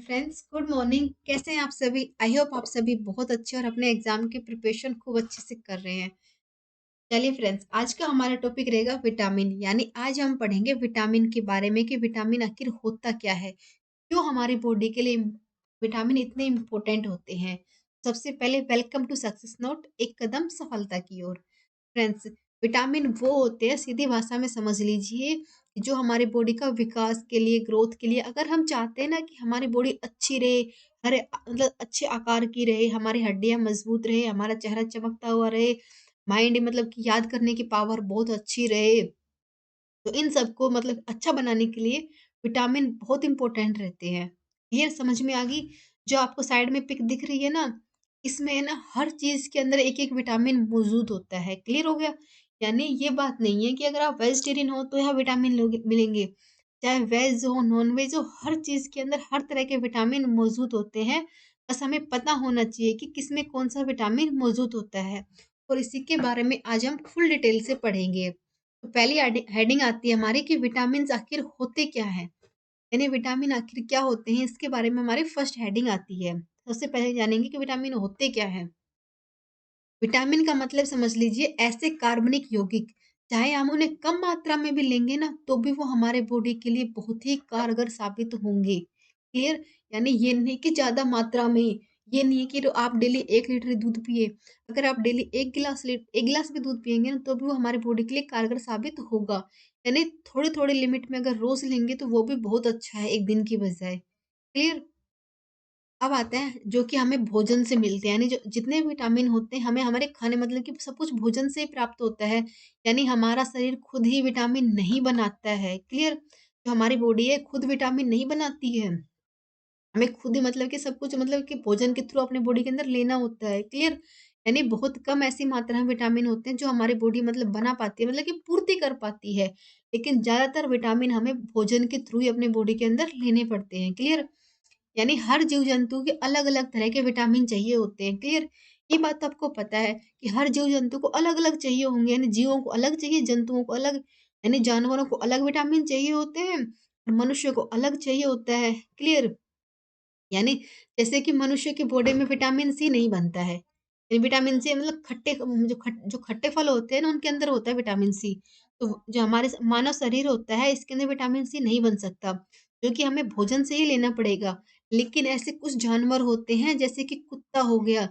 Friends, good morning. कैसे हैं आप सभी? आई होप आप सभी बहुत अच्छे और अपने एग्जाम की प्रिपरेशन खूब अच्छे से कर रहे हैं। चलिए फ्रेंड्स, आज का हमारा टॉपिक रहेगा विटामिन। यानी आज हम पढ़ेंगे विटामिन के बारे में कि विटामिन आखिर होता क्या है, क्यों हमारी बॉडी के लिए विटामिन इतने इम्पोर्टेंट होते हैं। सबसे पहले वेलकम टू सक्सेस नोट, एक कदम सफलता की ओर। फ्रेंड्स, विटामिन वो होते हैं, सीधी भाषा में समझ लीजिए, जो हमारी बॉडी का विकास के लिए, ग्रोथ के लिए, अगर हम चाहते हैं ना कि हमारी बॉडी अच्छी रहे, हरे मतलब अच्छे आकार की रहे, हमारी हड्डियां मजबूत रहे, हमारा चेहरा चमकता हुआ रहे, माइंड मतलब कि याद करने की पावर बहुत अच्छी रहे, तो इन सबको मतलब अच्छा बनाने के लिए विटामिन बहुत इंपॉर्टेंट रहते हैं। क्लियर समझ में आ गई? जो आपको साइड में पिक दिख रही है ना, इसमें है ना हर चीज के अंदर एक एक विटामिन मौजूद होता है। क्लियर हो गया? यानी ये बात नहीं है कि अगर आप वेजिटेरियन हो तो यहाँ विटामिन लोगे मिलेंगे, चाहे वेज हो नॉन वेज हो, हर चीज के अंदर हर तरह के विटामिन मौजूद होते हैं। बस हमें पता होना चाहिए कि किसमें कौन सा विटामिन मौजूद होता है, और इसी के बारे में आज हम फुल डिटेल से पढ़ेंगे। तो पहली हेडिंग आती है हमारी कि विटामिन आखिर होते क्या हैं। यानी विटामिन आखिर क्या होते हैं, इसके बारे में हमारी फर्स्ट हेडिंग आती है। सबसे पहले जानेंगे कि विटामिन होते क्या हैं। विटामिन का मतलब समझ लीजिए ऐसे कार्बनिक यौगिक, चाहे हम उन्हें कम मात्रा में भी लेंगे ना तो भी वो हमारे बॉडी के लिए बहुत ही कारगर साबित होंगे। क्लियर? यानी ये नहीं कि ज्यादा मात्रा में, ये नहीं है कि आप डेली 1 लीटर दूध पिए। अगर आप डेली एक गिलास भी दूध पिएंगे ना तो भी वो हमारे बॉडी के लिए कारगर साबित होगा। यानी थोड़ी थोड़ी लिमिट में अगर रोज लेंगे तो वो भी बहुत अच्छा है एक दिन की बजाय। क्लियर? अब आते हैं जो कि हमें भोजन से मिलते हैं, यानी जो जितने विटामिन होते हैं हमें हमारे खाने मतलब कि सब कुछ भोजन से ही प्राप्त होता है। यानी हमारा शरीर खुद ही विटामिन नहीं बनाता है। क्लियर? जो हमारी बॉडी है खुद विटामिन नहीं बनाती है, हमें खुद ही मतलब कि सब कुछ मतलब कि भोजन के थ्रू अपने बॉडी के अंदर लेना होता है। क्लियर? यानी बहुत कम ऐसी मात्रा में विटामिन होते हैं जो हमारी बॉडी मतलब बना पाती है, मतलब कि पूर्ति कर पाती है। लेकिन ज्यादातर विटामिन हमें भोजन के थ्रू ही अपने बॉडी के अंदर लेने पड़ते हैं। क्लियर? यानी हर जीव जंतु के अलग-अलग तरह के विटामिन चाहिए होते हैं। क्लियर? ये बात तो आपको पता है कि हर जीव जंतु को अलग-अलग चाहिए होंगे, यानी जीवों को अलग चाहिए, जंतुओं को अलग, यानी जानवरों को अलग विटामिन चाहिए होते हैं और मनुष्य को अलग चाहिए होता है। क्लियर? यानी जैसे कि मनुष्य की बॉडी में विटामिन सी नहीं बनता है। विटामिन सी मतलब जो खट्टे फल होते हैं ना उनके अंदर होता है विटामिन सी। तो जो हमारे मानव शरीर होता है इसके अंदर विटामिन सी नहीं बन सकता, जो कि हमें भोजन से ही लेना पड़ेगा। लेकिन ऐसे कुछ जानवर होते हैं जैसे कि कुत्ता हो गया,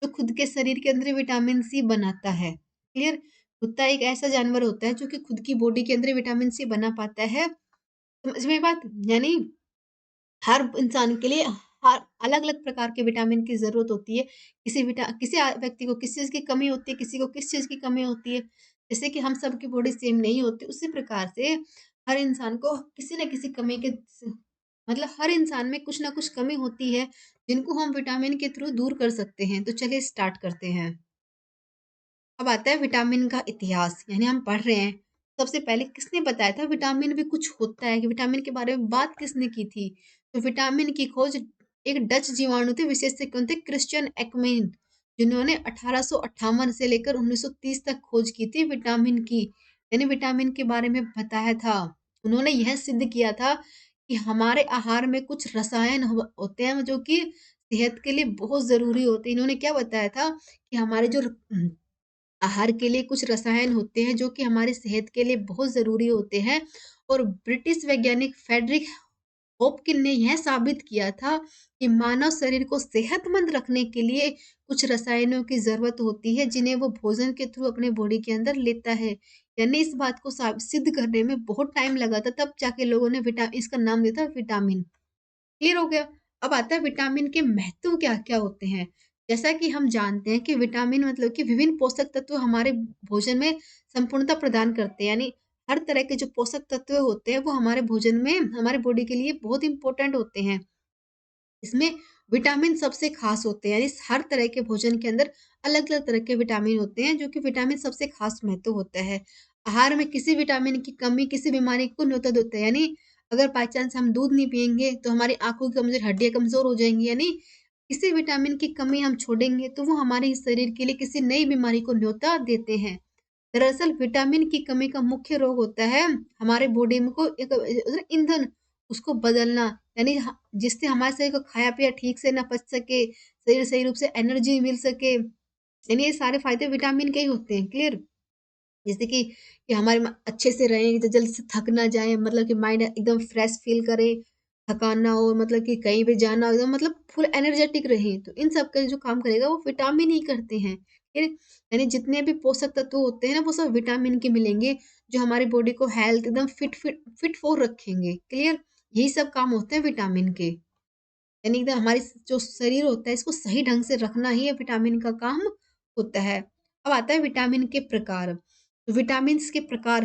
जो खुद के शरीर के अंदर विटामिन सी बनाता है। क्लियर? कुत्ता एक ऐसा जानवर होता है जो कि खुद की बॉडी के अंदर विटामिन सी बना पाता है। समझ में बात? यानी हर इंसान के लिए हर अलग-अलग प्रकार के विटामिन की ज़रूरत होती है। किसी व्यक्ति को किस चीज़ की कमी होती है, किसी को किस चीज़ की कमी होती है। जैसे कि हम सब की बॉडी सेम नहीं होती, उसी प्रकार से हर इंसान को किसी न किसी कमी के स मतलब हर इंसान में कुछ न कुछ कमी होती है, जिनको हम विटामिन के थ्रू दूर कर सकते हैं। तो चलिए स्टार्ट करते हैं। अब आता है विटामिन का इतिहास, यानी हम पढ़ रहे हैं। सबसे पहले किसने बताया था विटामिन भी कुछ होता है, कि विटामिन के बारे में बात किसने की थी? तो विटामिन की खोज एक डच जीवाणु थे, विशेषज्ञ कौन थे? क्रिश्चियन एक्मेन, जिन्होंने 1858 से लेकर 1930 तक खोज की थी विटामिन की। यानी विटामिन के बारे में बताया था। उन्होंने यह सिद्ध किया था कि हमारे आहार में कुछ रसायन होते हैं जो कि सेहत के लिए बहुत जरूरी होते हैं। इन्होंने क्या बताया था कि हमारे जो आहार के लिए कुछ रसायन होते हैं जो कि हमारी सेहत के लिए बहुत ज़रूरी होते हैं, और ब्रिटिश वैज्ञानिक फ्रेडरिक होपकिन ने यह साबित किया था कि मानव शरीर को सेहतमंद रखने के लिए कुछ रसायनों की ज़रूरत होती है, जिन्हें वो भोजन के थ्रू अपने बॉडी के अंदर लेता है। यानी इस बात को सिद्ध करने में बहुत टाइम लगा था, तब जाके लोगों ने विटा इसका नाम दिया था विटामिन। क्लियर हो गया? अब आता है विटामिन के महत्व क्या-क्या होते हैं। जैसा कि हम जानते हैं कि विटामिन मतलब कि विभिन्न पोषक तत्व हमारे भोजन में संपूर्णता प्रदान करते हैं। यानी हर तरह के जो पोषक तत्व होते हैं वो हमारे भोजन में हमारे बॉडी के लिए बहुत इम्पोर्टेंट होते हैं। इसमें विटामिन सबसे खास होते हैं, यानी हर तरह के भोजन के अंदर अलग-अलग तरह के विटामिन होते हैं, जो कि विटामिन सबसे खास महत्व होता है। आहार में किसी विटामिन की कमी किसी बीमारी को न्योता देता है, यानी अगर बाय चांस हम दूध नहीं पिएँगे तो हमारी आँखों की कमज़ोर, हड्डियाँ कमज़ोर हो जाएँगी, यानी किसी विटामिन की कमी हम छोड़ेंगे तो वो हमारे शरीर के लिए किसी नई बीमारी को न्योता देते हैं। दरअसल विटामिन की कमी का मुख्य रोग होता है हमारे बॉडी में को एक ईंधन उसको बदलना, यानी जिससे हमारे शरीर को खाया पिया ठीक से ना पच सके, शरीर सही रूप से एनर्जी मिल सके, यानी ये सारे फायदे विटामिन के ही होते हैं। क्लियर? जैसे कि हमारे अच्छे से रहें, तो जल्दी से थक ना जाए, मतलब कि माइंड एकदम फ्रेश फील करे, थकान ना हो, मतलब कि कहीं भी जाना हो एकदम मतलब फुल एनर्जेटिक रहे। तो इन सब का जो काम करेगा वो विटामिन ही करते हैं। फिर यानी जितने भी पोषक तत्व होते हैं ना वो सब विटामिन के मिलेंगे, जो हमारी बॉडी को हेल्थ एकदम फिट फिट फिट फॉर रखेंगे। क्लियर? यही सब काम होते हैं विटामिन के। यानी एकदम हमारी जो शरीर होता है इसको सही ढंग से रखना ही विटामिन का काम होता है। अब आता है विटामिन के प्रकार। तो विटामिन के प्रकार,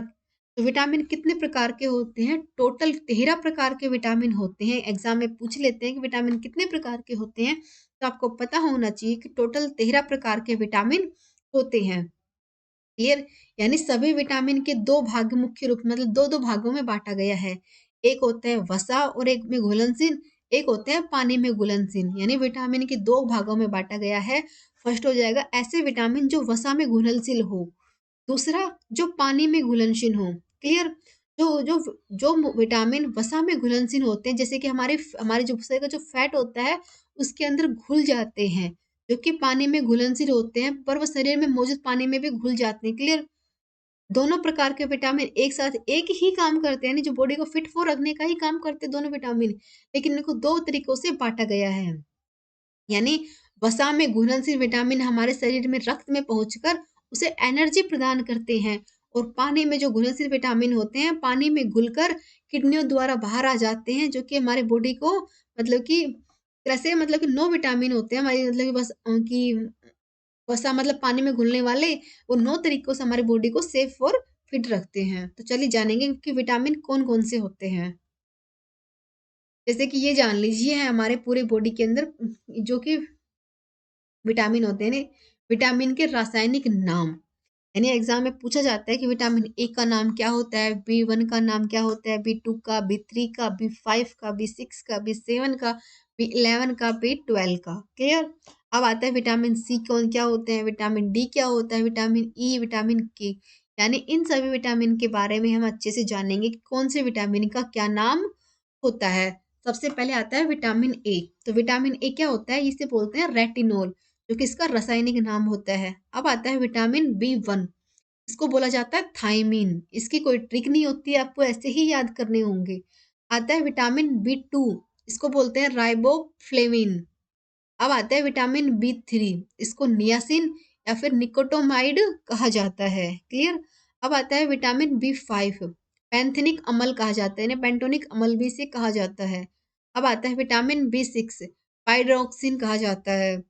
तो विटामिन कितने प्रकार के होते हैं? टोटल 13 प्रकार के विटामिन होते हैं। एग्जाम में पूछ लेते हैं कि विटामिन कितने प्रकार के होते हैं, तो आपको पता होना चाहिए कि टोटल 13 प्रकार के विटामिन होते हैं। क्लियर? यानी सभी विटामिन के दो भाग मुख्य रूप, मतलब दो दो भागों में बांटा गया है। एक होता है वसा और एक में घुलनशील, एक होता है पानी में घुलनशील। यानी विटामिन के दो भागों में बांटा गया है। फर्स्ट हो जाएगा ऐसे विटामिन जो वसा में घुलनशील हो, दूसरा जो पानी में घुलनशील हो। क्लियर? जो जो जो विटामिन वसा में घुलनशील होते हैं, जैसे कि हमारे हमारे जो शरीर का जो फैट होता है उसके अंदर घुल जाते हैं, जो कि पानी में घुलनशील होते हैं, पर वो शरीर में मौजूद पानी में भी घुल जाते हैं। क्लियर? दोनों प्रकार के विटामिन एक साथ एक ही काम करते हैं, यानी जो बॉडी को फिट फॉर रखने का ही काम करते हैं दोनों विटामिन, लेकिन इनको दो तरीकों से बांटा गया है। यानी वसा में घुलनशील विटामिन हमारे शरीर में रक्त में पहुंचकर उसे एनर्जी प्रदान करते हैं, और पानी में जो घुलनशील विटामिन होते हैं पानी में घुलकर किडनियों द्वारा बाहर आ जाते हैं, जो कि हमारे बॉडी को मतलब कि कैसे, मतलब कि 9 विटामिन होते हैं हमारी, मतलब कि बस कि वसा मतलब पानी में घुलने वाले, वो 9 तरीकों से हमारी बॉडी को सेफ और फिट रखते हैं। तो चलिए जानेंगे कि विटामिन कौन कौन से होते हैं। जैसे कि ये जान लीजिए है हमारे पूरे बॉडी के अंदर जो कि विटामिन होते हैं, विटामिन के रासायनिक नाम, यानी एग्जाम में पूछा जाता है कि विटामिन ए का नाम क्या होता है, बी 1 का नाम क्या होता है, बी 2 का, बी 3 का, बी 5 का, बी 6 का, बी 7 का, बी 11 का, बी 12 का। क्लियर? अब आता है विटामिन सी कौन क्या होते हैं, विटामिन डी क्या होता है, विटामिन ई, विटामिन के। यानी इन सभी विटामिन के बारे में हम अच्छे से जानेंगे कि कौन से विटामिन का क्या नाम होता है। सबसे पहले आता है विटामिन ए। तो विटामिन ए क्या होता है, इसे बोलते हैं रेटिनोल, जो कि इसका रासायनिक नाम होता है। अब आता है विटामिन बी 1, इसको बोला जाता है थायमीन। इसकी कोई ट्रिक नहीं होती है, आपको ऐसे ही याद करने होंगे। आता है विटामिन बी 2, इसको बोलते हैं राइबोफ्लेविन। अब आता है विटामिन बी 3, इसको नियासिन या फिर निकोटोमाइड कहा जाता है। क्लियर? अब आता है विटामिन बी 5, पैंथेनिक अम्ल कहा जाता है, यानी पेंटोनिक अम्ल भी इसे कहा जाता है। अब आता है विटामिन बी 6, पाइड्रोक्सिन कहा जाता है।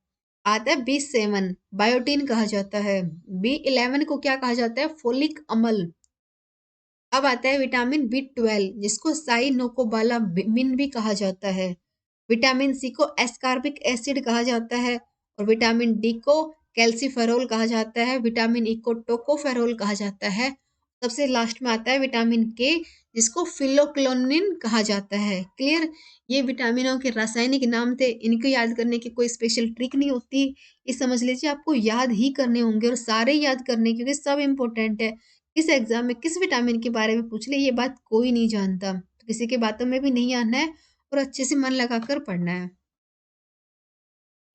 आता है बी 7, बायोटीन कहा जाता है। बी 11 को क्या कहा जाता है, फोलिक अम्ल। अब आता है विटामिन बी 12, जिसको साइनोकोबालामिन भी कहा जाता है। विटामिन सी को एस्कॉर्बिक एसिड कहा जाता है, और विटामिन डी को कैल्सीफेरोल कहा जाता है, विटामिन ई को टोकोफेरोल कहा जाता है। सबसे लास्ट में आता है विटामिन के, जिसको फिलोक्लोनिन कहा जाता है। क्लियर? ये विटामिनों के रासायनिक नाम थे, इनको याद करने की कोई स्पेशल ट्रिक नहीं होती। ये समझ लीजिए आपको याद ही करने होंगे, और सारे याद करने, क्योंकि सब इम्पोर्टेंट है। किस एग्जाम में किस विटामिन के बारे में पूछ ले ये बात कोई नहीं जानता, तो किसी के बातों में भी नहीं आना है, और अच्छे से मन लगाकर पढ़ना है।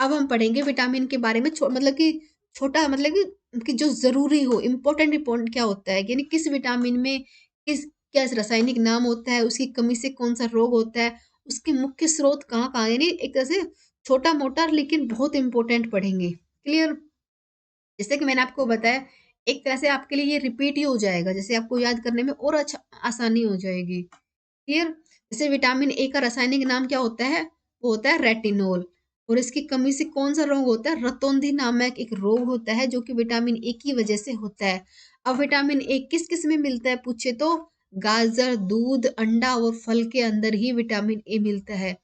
अब हम पढ़ेंगे विटामिन के बारे में, मतलब कि छोटा, मतलब कि जो जरूरी हो, इम्पोर्टेंट इम्पोर्टेंट क्या होता है, यानी किस विटामिन में किस क्या रासायनिक नाम होता है, उसकी कमी से कौन सा रोग होता है, उसके मुख्य स्रोत कहाँ कहाँ, यानी एक तरह से छोटा मोटा लेकिन बहुत इंपॉर्टेंट पढ़ेंगे। क्लियर? जैसे कि मैंने आपको बताया, एक तरह से आपके लिए ये रिपीट ही हो जाएगा, जैसे आपको याद करने में और अच्छा आसानी हो जाएगी। क्लियर? जैसे विटामिन ए का रासायनिक नाम क्या होता है, वो होता है रेटिनोल। और इसकी कमी से कौन सा रोग होता है, रतौंधी नामक एक रोग होता है, जो कि विटामिन ए की वजह से होता है। अब विटामिन ए किस किस में मिलता है पूछे तो, गाजर, दूध, अंडा और फल के अंदर ही विटामिन ए मिलता है।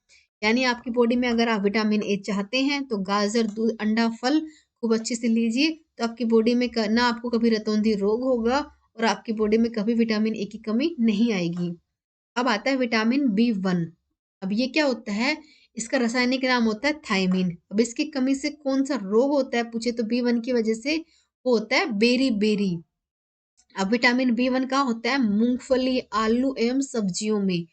यानी आपकी बॉडी में अगर आप विटामिन ए चाहते हैं तो गाजर, दूध, अंडा, फल खूब अच्छे से लीजिए, तो आपकी बॉडी में ना आपको कभी रतौंधी रोग होगा, और आपकी बॉडी में कभी विटामिन ए की कमी नहीं आएगी। अब आता है विटामिन बी 1। अब ये क्या होता है, इसका रासायनिक नाम होता है थायमीन। अब इसकी कमी से कौन सा रोग होता है पूछे तो बी 1 की वजह से वो होता है बेरी बेरी। अब विटामिन बी 1 कहाँ होता है, मूंगफली, आलू एवं सब्जियों में।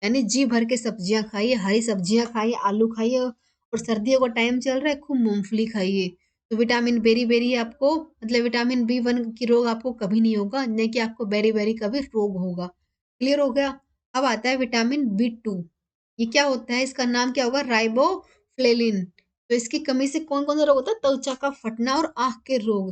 यानी जी भर के सब्जियां खाइए, हरी सब्जियां खाइए, आलू खाइए, और सर्दियों का टाइम चल रहा है, खूब मूंगफली खाइए। तो विटामिन बेरी बेरी आपको, मतलब विटामिन B1 की रोग आपको कभी नहीं होगा, नहीं कि आपको बेरी बेरी का भी रोग होगा। क्लियर हो गया? अब आता है विटामिन B2। ये क्या होता है? इसका नाम क्या होगा? राइबोफ्लेविन। तो इसकी कमी से कौन कौन सा रोग होता है? त्वचा का फटना और आंख के रोग।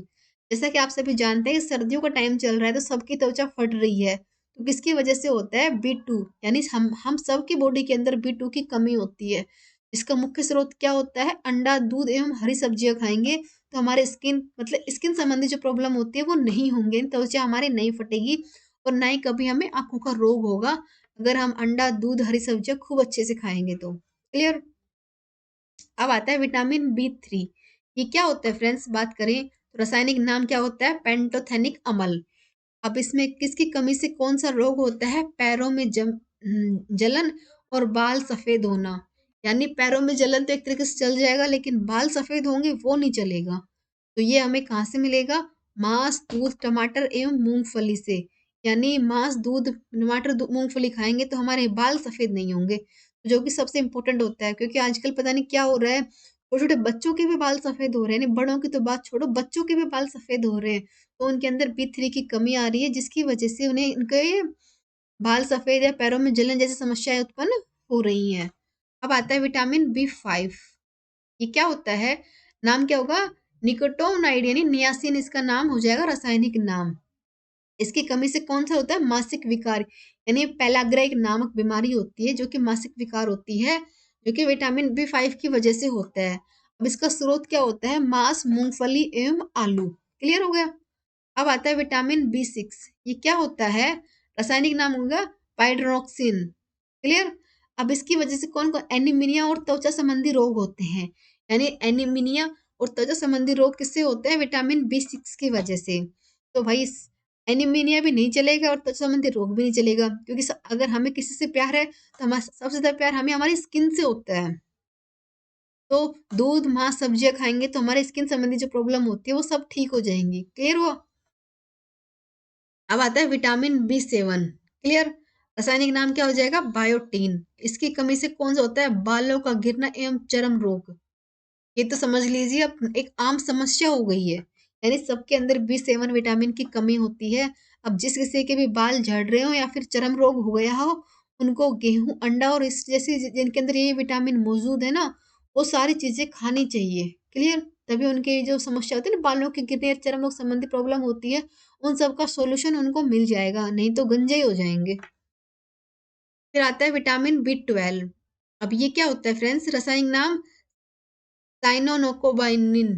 जैसा कि आप सभी जानते हैं, सर्दियों का टाइम चल रहा है, तो सबकी त्वचा फट रही है। तो किसकी वजह से होता है? B2। यानी हम सबकी बॉडी के अंदर B2 की कमी होती है। इसका मुख्य स्रोत क्या होता है? अंडा, दूध एवं हरी सब्जियां खाएंगे तो हमारे स्किन, मतलब स्किन संबंधी जो प्रॉब्लम होती है वो नहीं होंगे, त्वचा हमारी नहीं फटेगी, और ना ही कभी हमें आंखों का रोग होगा, अगर हम अंडा, दूध, हरी सब्जियां खूब अच्छे से खाएंगे तो। क्लियर? अब आता है विटामिन B3। ये क्या होता है फ्रेंड्स? बात करें तो रासायनिक नाम क्या होता है? पेंटोथेनिक अम्ल। अब इसमें किसकी कमी से कौन सा रोग होता है? पैरों में जलन और बाल सफेद होना। यानी पैरों में जलन तो एक तरीके से चल जाएगा, लेकिन बाल सफेद होंगे वो नहीं चलेगा। तो ये हमें कहाँ से मिलेगा? मांस, दूध, टमाटर एवं मूंगफली से। यानी मांस, दूध, टमाटर, मूंगफली खाएंगे तो हमारे बाल सफेद नहीं होंगे, जो कि सबसे इंपॉर्टेंट होता है, क्योंकि आजकल पता नहीं क्या हो रहा है, छोटे छोटे बच्चों के भी बाल सफेद हो रहे हैं, बड़ों की तो बात छोड़ो, बच्चों के भी बाल सफेद हो रहे हैं। तो उनके अंदर B3 की कमी आ रही है, जिसकी वजह से उन्हें इनके बाल सफेद या पैरों में जलन जैसी समस्याएं उत्पन्न हो रही हैं। अब आता है विटामिन B5। ये क्या होता है? नाम क्या होगा? निकोटोनाइड, यानी नियासिन इसका नाम हो जाएगा, रासायनिक नाम। इसकी कमी से कौन सा होता है? मासिक विकार। यानी पेलाग्रा एक नामक बीमारी होती है जो कि मासिक विकार होती है, जो कि विटामिन B5 की वजह से होता है। अब इसका स्रोत क्या होता है? मांस, मूंगफली एवं आलू। क्लियर हो गया? अब आता है विटामिन B6। ये क्या होता है? रासायनिक नाम होगा पाइड्रोक्सिन। क्लियर? अब इसकी वजह से कौन कौन एनीमिया और त्वचा संबंधी रोग होते हैं? यानी एनीमिया और त्वचा संबंधी रोग किससे होते हैं? विटामिन B6 की वजह से। तो भाई एनीमिया भी नहीं चलेगा और त्वचा संबंधी रोग भी नहीं चलेगा, क्योंकि अगर हमें किसी से प्यार है तो हमारा सबसे ज्यादा प्यार हमें हमारी स्किन से होता है। तो दूध, मांस, सब्जियां खाएंगे तो हमारे स्किन संबंधी जो प्रॉब्लम होती है वो सब ठीक हो जाएंगी। क्लियर हुआ? अब आता है विटामिन B7। क्लियर? रासायनिक नाम क्या हो जाएगा? बायोटीन। इसकी कमी से कौन सा होता है? बालों का गिरना एवं चर्म रोग। ये तो समझ लीजिए अब एक आम समस्या हो गई है, यानी सबके अंदर B7 विटामिन की कमी होती है। अब जिस किसी के भी बाल झड़ रहे हो या फिर चर्म रोग हो गया हो, उनको गेहूं, अंडा और इस जैसे जिनके अंदर ये विटामिन मौजूद है ना, वो सारी चीजें खानी चाहिए। क्लियर? तभी उनके जो समस्या होती है ना, बालों के गिरने या चर्म रोग संबंधी प्रॉब्लम होती है, उन सब का सोल्यूशन उनको मिल जाएगा, नहीं तो गंजे ही हो जाएंगे। फिर आता है विटामिन B12। अब ये क्या होता है फ्रेंड्स? रासायनिक नाम साइनोनोकोबाइनिन।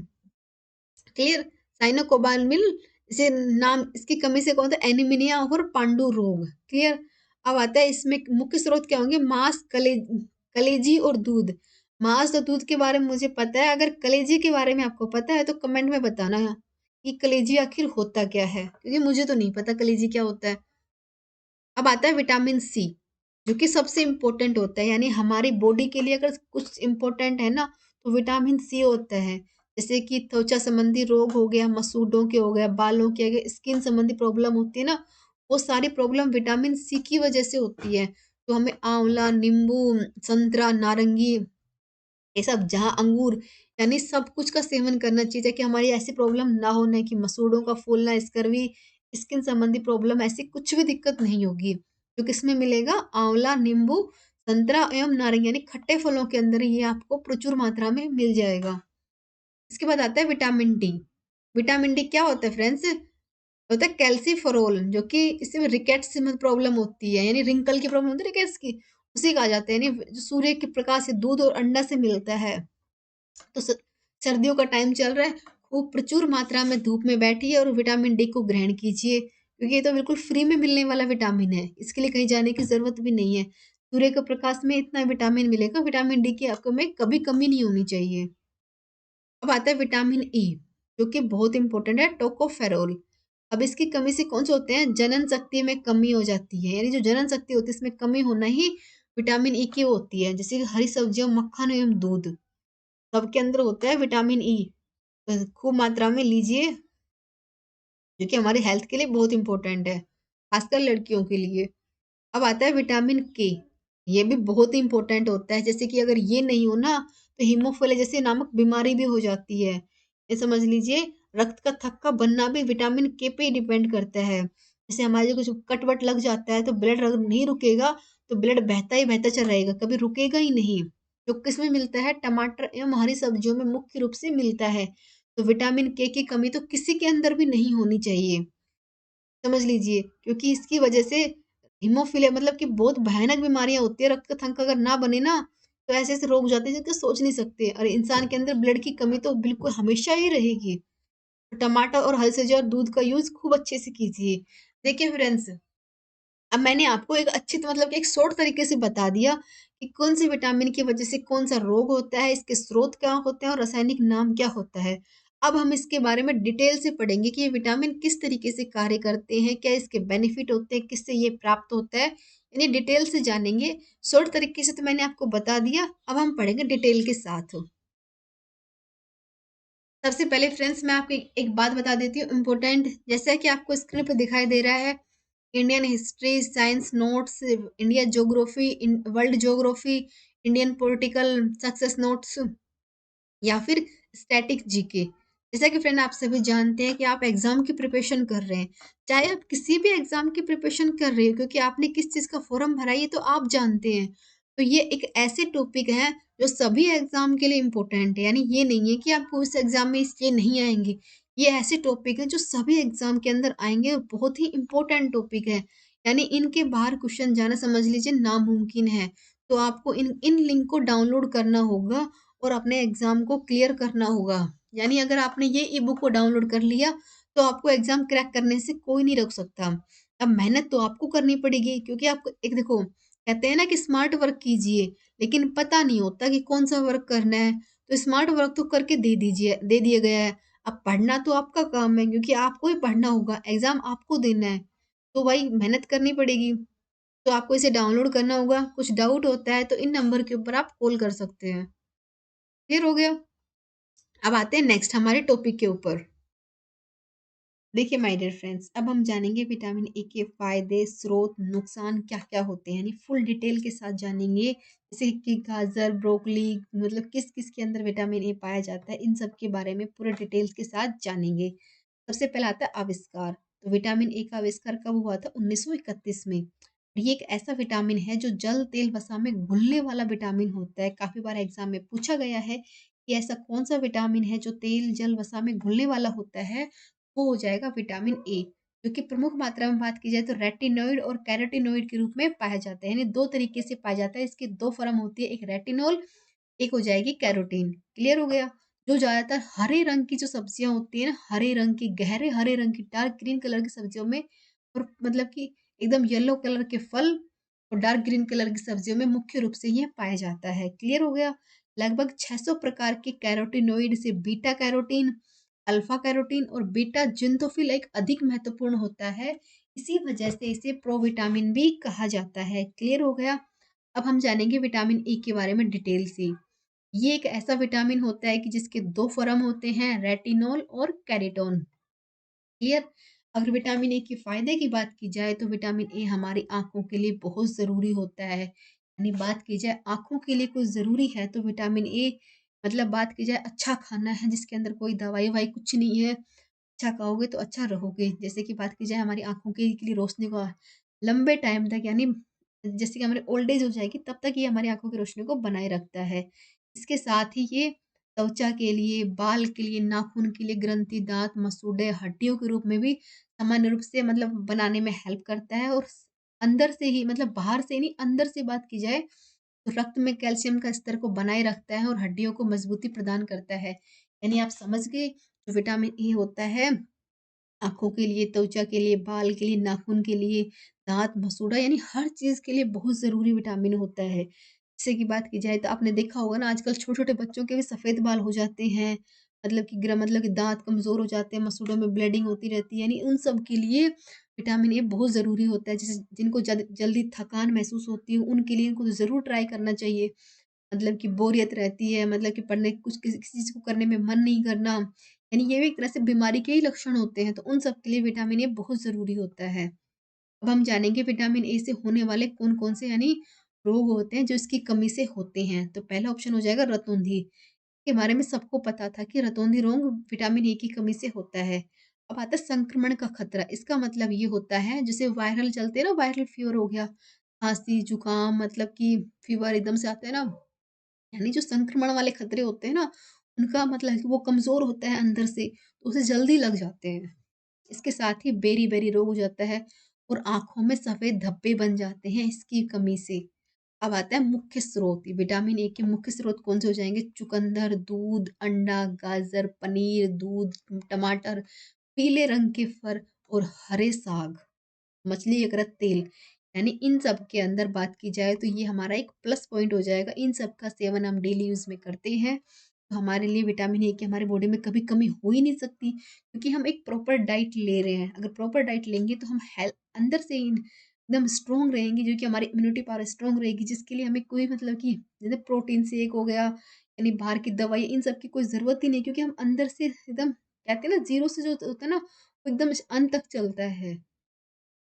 क्लियर? साइनोकोबामिल। इसे नाम, इसकी कमी से कौन होता है? एनीमिया और पांडु रोग। क्लियर? अब आता है इसमें मुख्य स्रोत क्या होंगे? मांस, कलेजी और दूध। मांस और दूध के बारे में मुझे पता है, अगर कलेजी के बारे में आपको पता है तो कमेंट में बताना कि कलेजी आखिर होता क्या है, क्योंकि मुझे तो नहीं पता कलेजी क्या होता है। अब आता है विटामिन C, जो कि सबसे इम्पोर्टेंट होता है, यानी हमारी बॉडी के लिए अगर कुछ इम्पोर्टेंट है ना, तो विटामिन C होता है। जैसे कि त्वचा संबंधी रोग हो गया, मसूड़ों के हो गया, बालों के हो गए, स्किन संबंधी प्रॉब्लम होती है ना, वो सारी प्रॉब्लम विटामिन C की वजह से होती है। तो हमें आंवला, नींबू, संतरा, नारंगी, ये सब, जहाँ अंगूर, यानी सब कुछ का सेवन करना चाहिए कि हमारी ऐसी प्रॉब्लम ना होने की मसूड़ों का फूलना, स्कर्वी, स्किन संबंधी प्रॉब्लम, ऐसी कुछ भी दिक्कत नहीं होगी। तो किसमें मिलेगा? आंवला, नींबू, संतरा एवं नारंगी, यानी खट्टे फलों के अंदर ये आपको प्रचुर मात्रा में मिल जाएगा। इसके बाद आता है विटामिन D। विटामिन D क्या होता है फ्रेंड्स? होता है कैल्सीफेरोल, जो कि इससे रिकेट्स से प्रॉब्लम होती है, यानी रिंकल की प्रॉब्लम होती है रिकेट्स की, उसी कहा जाता है, यानी जो सूर्य के प्रकाश से, दूध और अंडा से मिलता है। तो सर्दियों का टाइम चल रहा है, खूब प्रचुर मात्रा में धूप में बैठिए और विटामिन D को ग्रहण कीजिए, क्योंकि ये तो बिल्कुल फ्री में मिलने वाला विटामिन है, इसके लिए कहीं जाने की जरूरत भी नहीं है। सूर्य के प्रकाश में इतना विटामिन मिलेगा, विटामिन D की आपको में कभी कमी नहीं होनी चाहिए। अब आता है विटामिन E, जो कि बहुत इंपॉर्टेंट है, टोकोफेरोल। अब इसकी कमी से कौन से होते हैं? जनन शक्ति में कमी हो जाती है, यानी जो जनन शक्ति होती है इसमें कमी होना ही विटामिन E की होती है। जैसे कि हरी सब्जियों, मक्खन एवं दूध, सबके अंदर होता है विटामिन E। तो खूब मात्रा में लीजिए, जो कि हमारी हेल्थ के लिए बहुत इंपॉर्टेंट है, खासकर लड़कियों के लिए। अब आता है विटामिन K। ये भी बहुत ही इम्पोर्टेंट होता है। जैसे कि अगर ये नहीं हो ना, तो हीमोफिलिया जैसी नामक बीमारी भी हो जाती है। ये समझ लीजिए, रक्त का थक्का बनना भी विटामिन के पे ही डिपेंड करता है। जैसे हमारे कुछ कट वट लग जाता है, तो ब्लड अगर नहीं रुकेगा, तो ब्लड बहता ही बहता चला रहेगा, कभी रुकेगा ही नहीं। जो किसमें मिलता है? टमाटर एवं हरी सब्जियों में मुख्य रूप से मिलता है। तो विटामिन के की कमी तो किसी के अंदर भी नहीं होनी चाहिए, समझ लीजिए, क्योंकि इसकी वजह से हीमोफीलिया मतलब कि बहुत भयानक बीमारियां होती है। रक्त थंक अगर ना बने ना, तो ऐसे ऐसे रोग हो जाते हैं जिनके सोच नहीं सकते, और इंसान के अंदर ब्लड की कमी तो बिल्कुल हमेशा ही रहेगी। तो टमाटर और हल सब्जी और दूध का यूज खूब अच्छे से कीजिए। देखिए फ्रेंड्स, अब मैंने आपको एक अच्छी मतलब कि एक शॉर्ट तरीके से बता दिया कि कौन सी विटामिन की वजह से कौन सा रोग होता है, इसके स्रोत क्या होते हैं और रासायनिक नाम क्या होता है। अब हम इसके बारे में डिटेल से पढ़ेंगे कि ये विटामिन किस तरीके से कार्य करते हैं, क्या इसके बेनिफिट होते हैं, किससे ये प्राप्त होता है, यानी डिटेल से जानेंगे। शॉर्ट तरीके से तो मैंने आपको बता दिया, अब हम पढ़ेंगे डिटेल के साथ। सबसे पहले फ्रेंड्स मैं आपको एक बात बता देती हूँ इम्पोर्टेंट, जैसा कि आपको स्क्रीन पर दिखाई दे रहा है, Indian history science notes, India geography, world geography, Indian political success notes, या फिर स्टैटिक जीके। जैसा कि फ्रेंड आप सभी जानते हैं कि आप एग्जाम की प्रिपरेशन कर रहे हैं, चाहे आप किसी भी एग्जाम की प्रिपरेशन कर रहे हो, क्योंकि आपने किस चीज़ का फॉर्म भरा है ये तो आप जानते हैं। तो ये एक ऐसे टॉपिक है जो सभी एग्जाम के लिए इम्पोर्टेंट है, यानी ये नहीं है कि आपको इस एग्जाम में ये नहीं आएंगे। ये ऐसे टॉपिक है जो सभी एग्जाम के अंदर आएंगे और बहुत ही इम्पोर्टेंट टॉपिक है, यानी इनके बाहर क्वेश्चन जाना समझ लीजिए नामुमकिन है। तो आपको इन इन लिंक को डाउनलोड करना होगा और अपने एग्जाम को क्लियर करना होगा। यानी अगर आपने ये ई बुक को डाउनलोड कर लिया, तो आपको एग्जाम क्रैक करने से कोई नहीं रोक सकता। अब मेहनत तो आपको करनी पड़ेगी, क्योंकि आपको एक देखो, कहते हैं ना कि स्मार्ट वर्क कीजिए, लेकिन पता नहीं होता कि कौन सा वर्क करना है। तो स्मार्ट वर्क तो करके दे दिया गया है। अब पढ़ना तो आपका काम है, क्योंकि आपको ही पढ़ना होगा, एग्जाम आपको देना है। तो भाई मेहनत करनी पड़ेगी। तो आपको इसे डाउनलोड करना होगा। कुछ डाउट होता है तो इन नंबर के ऊपर आप कॉल कर सकते हैं। क्लियर हो गया? अब आते हैं नेक्स्ट हमारे टॉपिक के ऊपर। देखिए माय डियर फ्रेंड्स, अब हम जानेंगे विटामिन ए के फायदे, स्रोत, नुकसान क्या क्या होते हैं, यानी फुल डिटेल के साथ जानेंगे। जैसे कि गाजर, ब्रोकली, मतलब किस किस के अंदर विटामिन ए पाया जाता है, इन सब के बारे में पूरे डिटेल्स के साथ जानेंगे। सबसे पहला आता है आविष्कार। तो विटामिन ए का आविष्कार कब हुआ था? 1931 में। ये एक ऐसा विटामिन है जो जल, तेल, वसा में घुलने वाला विटामिन होता है। काफी बार एग्जाम में पूछा गया है कि ऐसा कौन सा विटामिन है जो तेल, जल, वसा में घुलने वाला होता है। वो हो जाएगा विटामिन ए, जो कि प्रमुख मात्रा में बात की जाए तो रेटिनोइड और कैरोटीनोइड के रूप में पाया जाता है, यानी दो तरीके से पाया जाता है। इसकी दो फॉर्म होती है, एक रेटिनोल, एक हो जाएगी कैरोटीन। क्लियर हो गया? जो ज्यादातर हरे रंग की जो सब्जियां होती है ना, हरे रंग की, गहरे हरे रंग की, डार्क ग्रीन कलर की सब्जियों में, और मतलब कि एकदम येलो कलर के फल और डार्क ग्रीन कलर की सब्जियों में मुख्य रूप से ये पाया जाता है। क्लियर हो गया? लगभग 600 प्रकार के कैरोटीनोइड से बीटा कैरोटीन, अल्फा कैरोटीन और बीटा जिंथोफिल एक अधिक महत्वपूर्ण होता है। इसी वजह से इसे प्रोविटामिन भी कहा जाता है। क्लियर हो गया? अब हम जानेंगे विटामिन ई के बारे में डिटेल से। ये एक ऐसा विटामिन होता है कि जिसके दो फॉर्म होते हैं, रेटिनॉल और कैरोटीन। क्लियर? अगर विटामिन ए के फायदे की बात की जाए तो विटामिन ए हमारी आंखों के लिए बहुत ज़रूरी होता है। यानी बात की जाए आंखों के लिए कुछ ज़रूरी है तो विटामिन ए, मतलब बात की जाए अच्छा खाना है जिसके अंदर कोई दवाई वाई कुछ नहीं है, अच्छा खाओगे तो अच्छा रहोगे। जैसे कि बात की जाए हमारी आंखों के लिए रोशनी को लंबे टाइम तक, यानी जैसे कि हमारी ओल्ड एज हो जाएगी तब तक ये हमारी आंखों की रोशनी को बनाए रखता है। इसके साथ ही ये त्वचा के लिए, बाल के लिए, नाखून के लिए, ग्रंथि, दांत, मसूड़े, हड्डियों के रूप में भी सामान्य रूप से मतलब बनाने में हेल्प करता है। और अंदर से ही, मतलब बाहर से नहीं, अंदर से बात की जाए तो रक्त में कैल्शियम का स्तर को बनाए रखता है और हड्डियों को मजबूती प्रदान करता है। यानी आप समझ गए, जो विटामिन ई होता है आँखों के लिए, त्वचा के लिए, बाल के लिए, नाखून के लिए, दाँत, मसूड़ा, यानी हर चीज़ के लिए बहुत ज़रूरी विटामिन होता है। जैसे कि बात की जाए तो आपने देखा होगा ना, आजकल छोटे-छोटे बच्चों के भी सफ़ेद बाल हो जाते हैं, मतलब कि दाँत कमज़ोर हो जाते हैं, मसूड़ों में ब्लीडिंग होती रहती है, यानी उन सब के लिए विटामिन ए बहुत ज़रूरी होता है। जैसे जिनको जल्दी थकान महसूस होती है, उनके लिए इनको ज़रूर ट्राई करना चाहिए। मतलब कि बोरियत रहती है, मतलब कि पढ़ने कुछ किसी किसी चीज़ को करने में मन नहीं करना, यानी ये भी एक तरह से बीमारी के ही लक्षण होते हैं, तो उन सब के लिए विटामिन ए बहुत ज़रूरी होता है। अब हम जानेंगे विटामिन ए से होने वाले कौन-कौन से, यानी रोग होते हैं जो इसकी कमी से होते हैं। तो पहला ऑप्शन हो जाएगा रतौंधी, के बारे में सबको पता था कि रतौंधी रोग विटामिन ए की कमी से होता है। अब आता है संक्रमण का खतरा, इसका मतलब ये होता है जैसे वायरल चलते हैं ना, वायरल फीवर हो गया, खाँसी, जुकाम मतलब कि फीवर एकदम से आता है ना, यानी जो संक्रमण वाले खतरे होते हैं ना, उनका मतलब है कि वो कमज़ोर होता है अंदर से, तो उसे जल्दी लग जाते हैं। इसके साथ ही बेरी-बेरी रोग हो जाता है और आँखों में सफ़ेद धब्बे बन जाते हैं इसकी कमी से। अब आता है मुख्य स्रोत, विटामिन ए के मुख्य स्रोत कौन-से हो जाएँगे? चुकंदर, दूध, अंडा, गाजर, पनीर, दूध, टमाटर, पीले रंग के फल और हरे साग। मछली यकृत तेल, यानी इन सब के अंदर बात की जाए तो ये हमारा एक प्लस पॉइंट हो जाएगा। इन सब का सेवन हम डेली यूज़ में करते हैं, तो हमारे लिए विटामिन ए की हमारे बॉडी में कभी कमी हो ही नहीं सकती, क्योंकि हम एक प्रॉपर डाइट ले रहे हैं। अगर प्रॉपर डाइट लेंगे तो हम हेल्थ अंदर से ही एकदम स्ट्रॉन्ग रहेंगे, जो कि हमारी इम्यूनिटी पावर स्ट्रॉन्ग रहेगी, जिसके लिए हमें कोई मतलब कि जैसे प्रोटीन शेक हो गया, यानी बाहर की दवाई, इन सब की कोई ज़रूरत ही नहीं, क्योंकि हम अंदर से एकदम कहते हैं ना, ज़ीरो से जो होता है ना, वो एकदम अंत तक चलता है।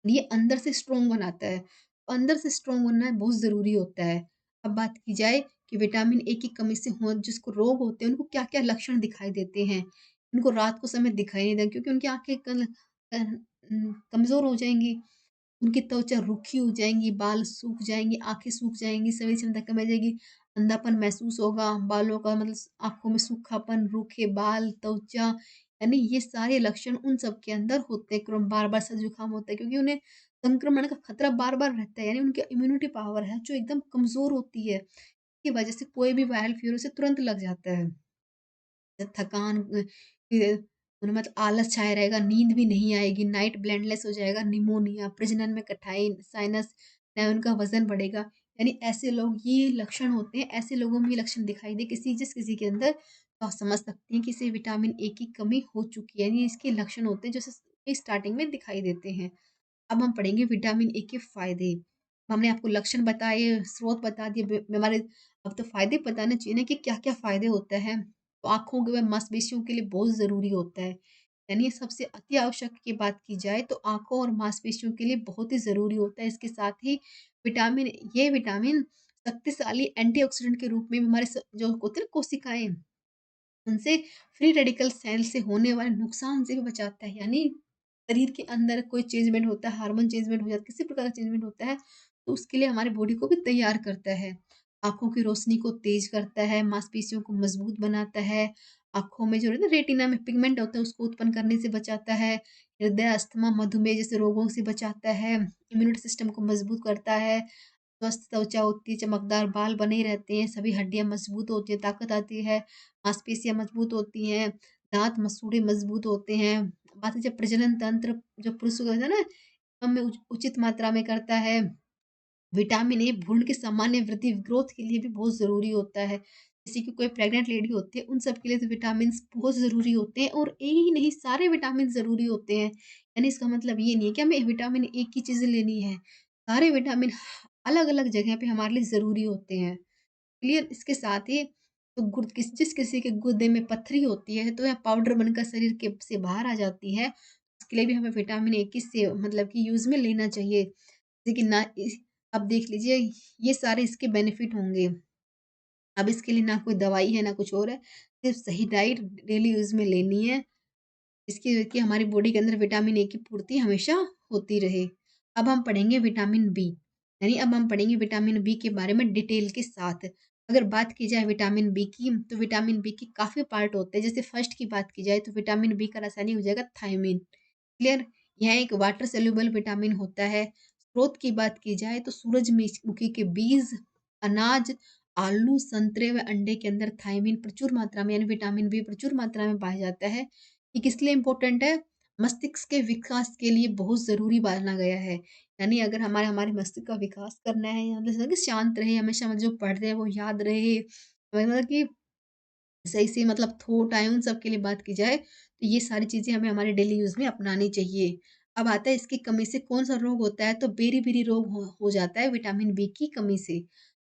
ये अंदर से स्ट्रॉन्ग बनाता है। तो अंदर से स्ट्रॉन्ग बनना बहुत ज़रूरी होता है। अब बात की जाए कि विटामिन ए की कमी से हो जिसको रोग होते हैं, उनको क्या-क्या लक्षण दिखाई देते हैं। उनको रात को समय दिखाई नहीं देगा, क्योंकि उनकी आँखें कमज़ोर हो जाएँगी। उनकी त्वचा रूखी हो जाएँगी, बाल सूख जाएँगे, आँखें सूख जाएँगी, शरीर क्षमता कम आ जाएगी, अंधापन महसूस होगा, बालों का मतलब आँखों में सूखापन, रूखे बाल, त्वचा, यानी ये सारे लक्षण उन सब के अंदर होते हैं। बार-बार सर जुकाम होता है, क्योंकि उन्हें संक्रमण का खतरा बार-बार रहता है, यानी उनकी इम्यूनिटी पावर है जो एकदम कमज़ोर होती है। की वजह से कोई भी वायरल फीवर उसे तुरंत लग जाता है। थकान उन्हें मतलब आलस छाया रहेगा, नींद भी नहीं आएगी, नाइट ब्लाइंडनेस हो जाएगा, निमोनिया, प्रजनन में कठिनाई, साइनस, न उनका वज़न बढ़ेगा। यानी ऐसे लोग ये लक्षण होते हैं, ऐसे लोगों में ये लक्षण दिखाई दे किसी के अंदर, तो आप समझ सकते हैं कि इसे विटामिन ए की कमी हो चुकी है। यानी इसके लक्षण होते हैं जो स्टार्टिंग में दिखाई देते हैं। अब हम पढ़ेंगे विटामिन ए के फ़ायदे। हमने आपको लक्षण बताए, स्रोत बता दिए, हमारे अब तो फ़ायदे बताने चाहिए ना कि क्या-क्या फ़ायदे होते हैं। तो आँखों के व मांसपेशियों के लिए बहुत ज़रूरी होता है। यानी सबसे अति आवश्यक की बात की जाए तो आँखों और मांसपेशियों के लिए बहुत ही ज़रूरी होता है। इसके साथ ही ये विटामिन शक्तिशाली एंटीऑक्सीडेंट के रूप में भी हमारे जो होते हैं ना कोशिकाएँ, उनसे फ्री रेडिकल सेल से होने वाले नुकसान से भी बचाता है। यानी शरीर के अंदर कोई चेंजमेंट होता है, हार्मोन चेंजमेंट हो जाता है, किसी प्रकार का चेंजमेंट होता है, तो उसके लिए हमारी बॉडी को भी तैयार करता है। आँखों की रोशनी को तेज करता है, मांसपेशियों को मजबूत बनाता है, आँखों में जो है ना रेटिना में पिगमेंट होता है उसको उत्पन्न करने से बचाता है, हृदय, अस्थमा, मधुमेह जैसे रोगों से बचाता है, इम्यूनिटी सिस्टम को मजबूत करता है, स्वस्थ त्वचा होती है, चमकदार बाल बने रहते हैं, सभी हड्डियाँ मजबूत होती हैं, ताकत आती है, मांसपेशियाँ मजबूत होती हैं, दाँत मसूड़े मजबूत होते हैं। बात है जब प्रजनन तंत्र जो पुरुषों का होता है ना, में उचित मात्रा में करता है। विटामिन ए भ्रूण की सामान्य वृद्धि ग्रोथ के लिए भी बहुत ज़रूरी होता है। जैसे कि कोई प्रेग्नेंट लेडी होती है, उन सब के लिए तो विटामिन्स बहुत ज़रूरी होते हैं, और ए ही नहीं सारे विटामिन ज़रूरी होते हैं। यानी इसका मतलब ये नहीं है कि हमें विटामिन ए की चीज़ें लेनी है। सारे विटामिन अलग-अलग जगह पे हमारे लिए ज़रूरी होते हैं। क्लियर? इसके साथ ही तो जिस किसी के गुर्दे में पत्थरी होती है, तो यह पाउडर बनकर शरीर के से बाहर आ जाती है। उसके लिए भी हमें विटामिन ए की मतलब कि यूज़ में लेना चाहिए। जैसे कि ना अब देख लीजिए, ये सारे इसके बेनिफिट होंगे। अब इसके लिए ना कोई दवाई है, ना कुछ और है। सिर्फ़ सही डाइट डेली यूज़ में लेनी है। इसकी वजह कि हमारी बॉडी के अंदर विटामिन ए की पूर्ति हमेशा होती रहे। अब हम पढ़ेंगे विटामिन बी, यानी अब हम पढ़ेंगे विटामिन बी के बारे में डिटेल के साथ। अगर बात की जाए विटामिन बी की, तो विटामिन बी के काफ़ी पार्ट होते हैं। जैसे फर्स्ट की बात की जाए तो विटामिन बी का रासायनिक हो जाएगा थायमिन, क्लियर? यह एक वाटर सॉल्युबल विटामिन होता है। स्रोत की बात की जाए तो सूरजमुखी के बीज, अनाज, आलू, संतरे व अंडे के अंदर थायमिन प्रचुर मात्रा में, यानी विटामिन बी प्रचुर मात्रा में पाया जाता है। ये किस लिए इम्पोर्टेंट है? मस्तिष्क के विकास के लिए बहुत ज़रूरी माना गया है। यानी अगर हमारे हमारे मस्तिष्क का विकास करना है, या जैसे कि शांत रहे, हमेशा मतलब जो पढ़ रहे हैं वो याद रहे, मतलब कि सही से मतलब थॉट आए, उन सब के लिए बात की जाए, तो ये सारी चीज़ें हमें हमारे डेली यूज़ में अपनानी चाहिए। अब आता है इसकी कमी से कौन-सा रोग होता है, तो बेरी-बेरी रोग हो जाता है विटामिन बी की कमी से।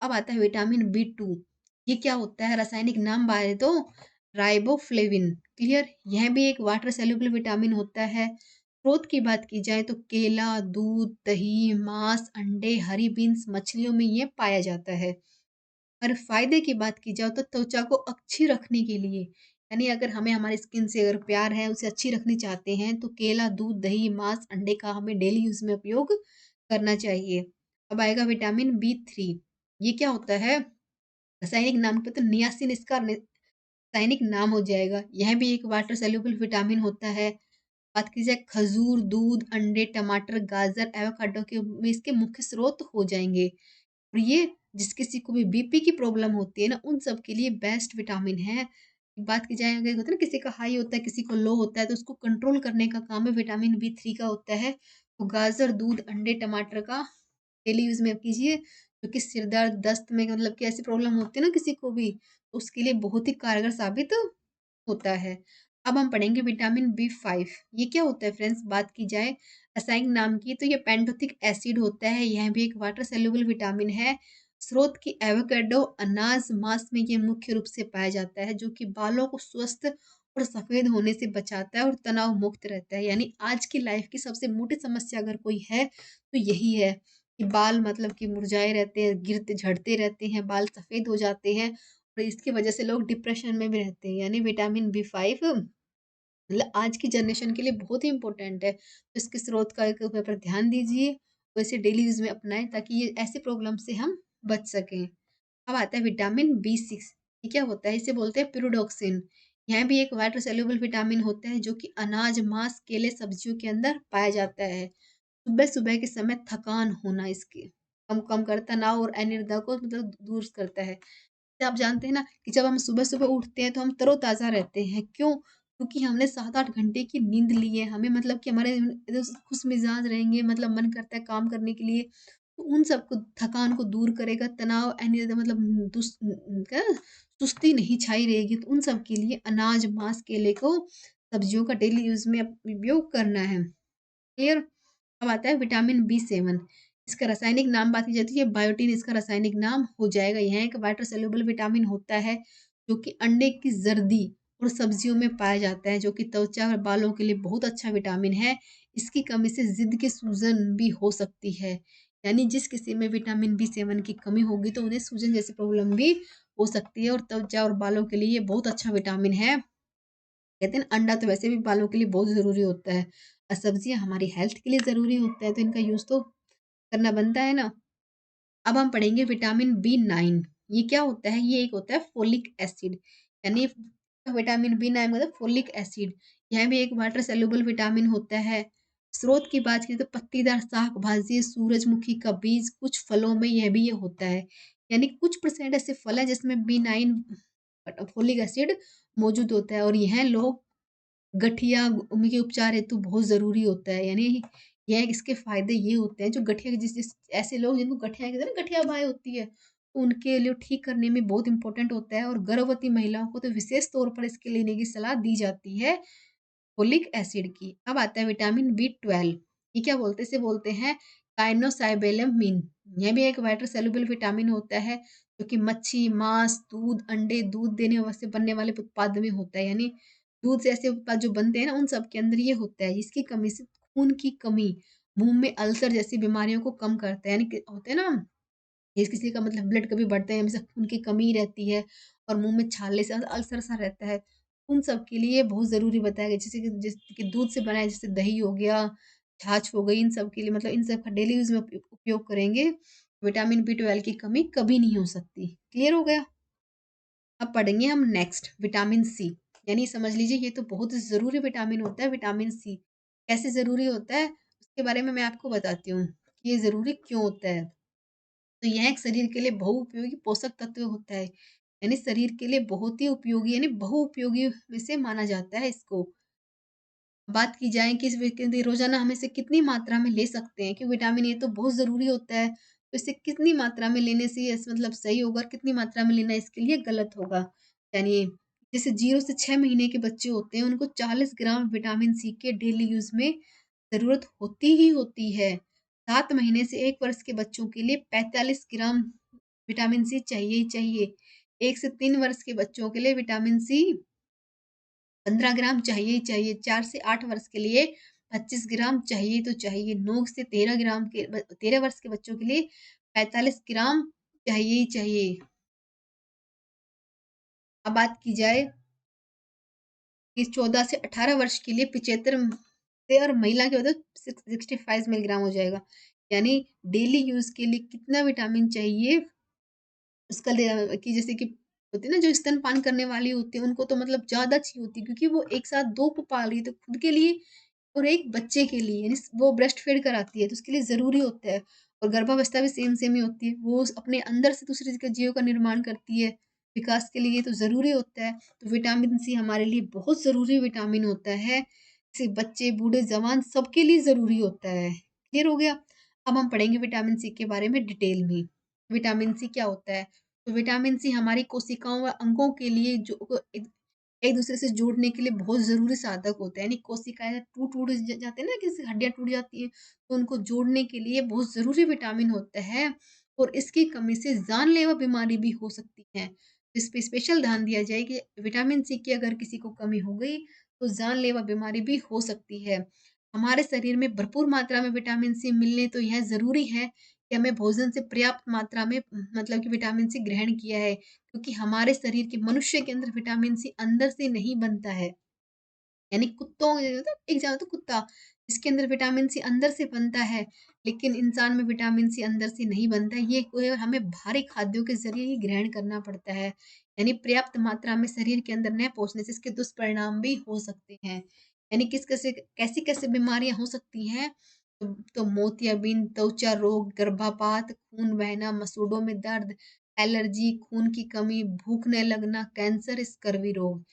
अब आता है विटामिन बी 2, ये क्या होता है? रासायनिक नाम बारे तो राइबोफ्लेविन, क्लियर? यह भी एक वाटर सॉल्युबल विटामिन होता है। स्रोत की बात की जाए तो केला, दूध, दही, मांस, अंडे, हरी बीन्स, मछलियों में ये पाया जाता है। और फ़ायदे की बात की जाए तो त्वचा को अच्छी रखने के लिए, यानी अगर हमें हमारी स्किन से अगर प्यार है, उसे अच्छी रखनी चाहते हैं, तो केला, दूध, दही, मांस, अंडे का हमें डेली यूज़ में उपयोग करना चाहिए। अब आएगा विटामिन बी 3। ये क्या होता है? रासायनिक नाम पे तो नियासिन इसका रासायनिक नाम हो जाएगा। यह भी एक वाटर सॉल्युबल विटामिन होता है। बात की जाए खजूर, दूध, अंडे, टमाटर, गाजर, एवोकाडो के में इसके मुख्य स्रोत हो जाएँगे। और ये जिस किसी को भी बीपी की प्रॉब्लम होती है ना, उन सब के लिए बेस्ट विटामिन है। बात की जाए अगर होता है ना किसी का हाई होता है, किसी को लो होता है, तो उसको कंट्रोल करने का काम है विटामिन बी 3 का होता है। तो गाजर, दूध, अंडे, टमाटर का डेली यूज़ में कीजिए, जो कि सिर दर्द, दस्त में मतलब कि ऐसी प्रॉब्लम होती है ना किसी को भी, तो उसके लिए बहुत ही कारगर साबित होता है। अब हम पढ़ेंगे विटामिन बी 5। ये क्या होता है फ्रेंड्स? बात की जाए रासायनिक नाम की तो ये पेंटोथिक एसिड होता है। यह भी एक वाटर सॉल्युबल विटामिन है। स्रोत की एवोकाडो, अनाज, मांस में ये मुख्य रूप से पाया जाता है, जो कि बालों को स्वस्थ और सफेद होने से बचाता है और तनाव मुक्त रहता है। यानी आज की लाइफ की सबसे मोटी समस्या अगर कोई है तो यही है कि बाल मतलब कि मुरझाए रहते हैं, गिरते झड़ते रहते हैं, बाल सफेद हो जाते हैं और इसकी वजह से लोग डिप्रेशन में भी रहते हैं। यानी विटामिन बी 5 मतलब आज की जनरेशन के लिए बहुत ही इम्पोर्टेंट है। तो इसके स्रोत का एक ऊपर ध्यान दीजिए और इसे डेली यूज़ में अपनाएँ, ताकि ये ऐसी प्रॉब्लम से हम बच सकें। अब आता है विटामिन बी 6। ये क्या होता है? इसे बोलते हैं pyridoxine। यह भी एक वाटर सॉल्युबल विटामिन होता है, जो कि अनाज, मांस, केले, सब्जियों के अंदर पाया जाता है। सुबह-सुबह के समय थकान होना इसके कम कम करता, तनाव और अनिद्रा को मतलब दूर करता है। तो आप जानते हैं ना कि जब हम सुबह-सुबह उठते हैं तो हम तरोताज़ा रहते हैं। क्यों? क्योंकि हमने 7-8 घंटे की नींद ली है। हमें मतलब कि हमारे खुशमिज़ाज रहेंगे, मतलब मन करता है काम करने के लिए। तो उन सबको थकान को दूर करेगा, तनाव मतलब क्या सुस्ती नहीं छाई रहेगी। तो उन सब के लिए अनाज, मांस, केले को सब्जियों का डेली यूज़ में उपयोग करना है। क्लियर? अब आता है विटामिन बी 7। इसका रासायनिक नाम बात की जाती है बायोटिन, इसका रासायनिक नाम हो जाएगा। यह एक वाटर सॉल्युबल विटामिन होता है, जो कि अंडे की जर्दी और सब्जियों में पाया जाता है, जो कि त्वचा और बालों के लिए बहुत अच्छा विटामिन है। इसकी कमी से जिद की सूजन भी हो सकती है। यानी जिस किसी में विटामिन बी 7 की कमी होगी तो उन्हें सूजन जैसी प्रॉब्लम भी हो सकती है, और त्वचा और बालों के लिए ये बहुत अच्छा विटामिन है। कहते हैं ना अंडा तो वैसे भी बालों के लिए बहुत ज़रूरी होता है, और सब्जियाँ हमारी हेल्थ के लिए ज़रूरी होता है, तो इनका यूज़ तो करना बनता है ना। अब हम पढ़ेंगे विटामिन बी 9। ये क्या होता है? ये एक होता है फोलिक एसिड। यानी विटामिन बी 9 मतलब फोलिक एसिड। यह भी एक वाटर सॉल्युबल विटामिन होता है। स्रोत की बात करें तो पत्तीदार शाक भाजी, सूरजमुखी का बीज, कुछ फलों में यह भी ये होता है। यानी कुछ परसेंट ऐसे फल हैं जिसमें बी 9 फोलिक एसिड मौजूद होता है, और यह लोग गठिया के उपचार हेतु बहुत ज़रूरी होता है। यानी यह इसके फ़ायदे ये होते हैं, जो गठिया जिस ऐसे लोग जिनको गठिया कहते हैं ना, गठिया बाई होती है, तो उनके लिए ठीक करने में बहुत इम्पोर्टेंट होता है, और गर्भवती महिलाओं को तो विशेष तौर पर इसके लेने की सलाह दी जाती है फोलिक एसिड की। अब आता है विटामिन बी 12। ये क्या बोलते हैं? इसे बोलते हैं काइनोसाइलेमिन। यह भी एक वाटर सॉल्युबल विटामिन होता है, जो कि मच्छी, मांस, दूध, अंडे, दूध देने से बनने वाले उत्पाद में होता है। यानी दूध से ऐसे उत्पाद जो बनते हैं ना, उन सब के अंदर ये होता है। इसकी कमी से खून की कमी, मुँह में अल्सर जैसी बीमारियों को कम करता है। यानी कि होते हैं ना, किसी किसी का मतलब ब्लड कभी बढ़ते हैं, हमेशा खून की कमी रहती है और मुँह में छाले से अल्सर सा रहता है। उन सब के लिए बहुत ज़रूरी बताया गया, जैसे कि दूध से बनाए, जैसे दही हो गया, छाछ हो गई, इन सब के लिए मतलब इन सब का डेली यूज़ में उपयोग करेंगे, विटामिन बी 12 की कमी कभी नहीं हो सकती। क्लियर हो गया? अब पढ़ेंगे हम नेक्स्ट विटामिन सी। यानी समझ लीजिए ये तो बहुत ज़रूरी विटामिन होता है विटामिन सी। कैसे ज़रूरी होता है उसके बारे में मैं आपको बताती हूँ कि ये ज़रूरी क्यों होता है। तो यह एक शरीर के लिए बहुउपयोगी पोषक तत्व होता है। यानी शरीर के लिए बहुत ही उपयोगी, यानी बहुउपयोगी में से माना जाता है इसको। बात की जाए कि रोज़ाना हम इसे कितनी मात्रा में ले सकते हैं, क्योंकि विटामिन ए तो बहुत ज़रूरी होता है, तो इसे कितनी मात्रा में लेने से ये मतलब सही होगा और कितनी मात्रा में लेना इसके लिए गलत होगा। यानी जैसे 0 से 6 महीने के बच्चे होते हैं, उनको 40 ग्राम विटामिन सी के डेली यूज़ में ज़रूरत होती ही होती है। 7 महीने से 1 वर्ष के बच्चों के लिए 45 ग्राम विटामिन सी चाहिए ही चाहिए। 1 से 3 वर्ष के बच्चों के लिए विटामिन सी 15 ग्राम चाहिए ही चाहिए। 4 से 8 वर्ष के लिए 25 ग्राम चाहिए तो चाहिए। 9 से 13 ग्राम के 13 वर्ष के बच्चों के लिए 45 ग्राम चाहिए ही चाहिए। अब बात की जाए कि 14 से 18 वर्ष के लिए 75 से और महिला के होता है 65 मिलीग्राम हो जाएगा। यानी डेली यूज के लिए कितना विटामिन चाहिए उसका कि जैसे कि होती है ना जो स्तनपान करने वाली होती है उनको तो मतलब ज्यादा चाहिए होती है क्योंकि वो एक साथ दो को पाल रही है तो खुद के लिए और एक बच्चे के लिए यानी वो ब्रेस्ट फीड कराती है तो उसके लिए ज़रूरी होता है। और गर्भावस्था भी सेम ही होती है। वो अपने अंदर से दूसरे के जीवों का निर्माण करती है, विकास के लिए तो ज़रूरी होता है। तो विटामिन सी हमारे लिए बहुत ज़रूरी विटामिन होता है। जैसे बच्चे, बूढ़े, जवान सबके लिए ज़रूरी होता है। क्लियर हो गया? अब हम पढ़ेंगे विटामिन सी के बारे में डिटेल में। विटामिन सी क्या होता है? तो विटामिन सी हमारी कोशिकाओं व अंगों के लिए जो एक दूसरे से जोड़ने के लिए बहुत ज़रूरी साधक होता है। यानी कोशिकाएँ टूट-टूट जाते हैं ना, किसी हड्डियाँ टूट जाती हैं, तो उनको जोड़ने के लिए बहुत ज़रूरी विटामिन होता है और इसकी कमी से जानलेवा बीमारी भी हो सकती है। इस पे स्पेशल ध्यान दिया जाए कि विटामिन सी की अगर किसी को कमी हो गई, तो जानलेवा बीमारी भी हो सकती है। हमारे शरीर में भरपूर मात्रा में विटामिन सी मिलने तो यह ज़रूरी है कि हमें भोजन से पर्याप्त मात्रा में मतलब कि विटामिन सी ग्रहण किया है। क्योंकि हमारे शरीर के मनुष्य के अंदर विटामिन सी अंदर से नहीं बनता है। यानी कुत्तों एक जाता कुत्ता जिसके अंदर विटामिन सी अंदर से बनता है, लेकिन इंसान में विटामिन सी अंदर से नहीं बनता है। ये कोई हमें बाहरी खाद्यों के ज़रिए ही ग्रहण करना पड़ता है। यानी पर्याप्त मात्रा में शरीर के अंदर न पहुँचने से इसके दुष्परिणाम भी हो सकते हैं। यानी किस कैसे कैसी-कैसी बीमारियाँ हो सकती हैं? तो मोतियाबिंद, त्वचा रोग, गर्भपात, खून बहना, मसूड़ों में दर्द, एलर्जी, खून की कमी, भूख न लगना, कैंसर, स्कर्वी रोग।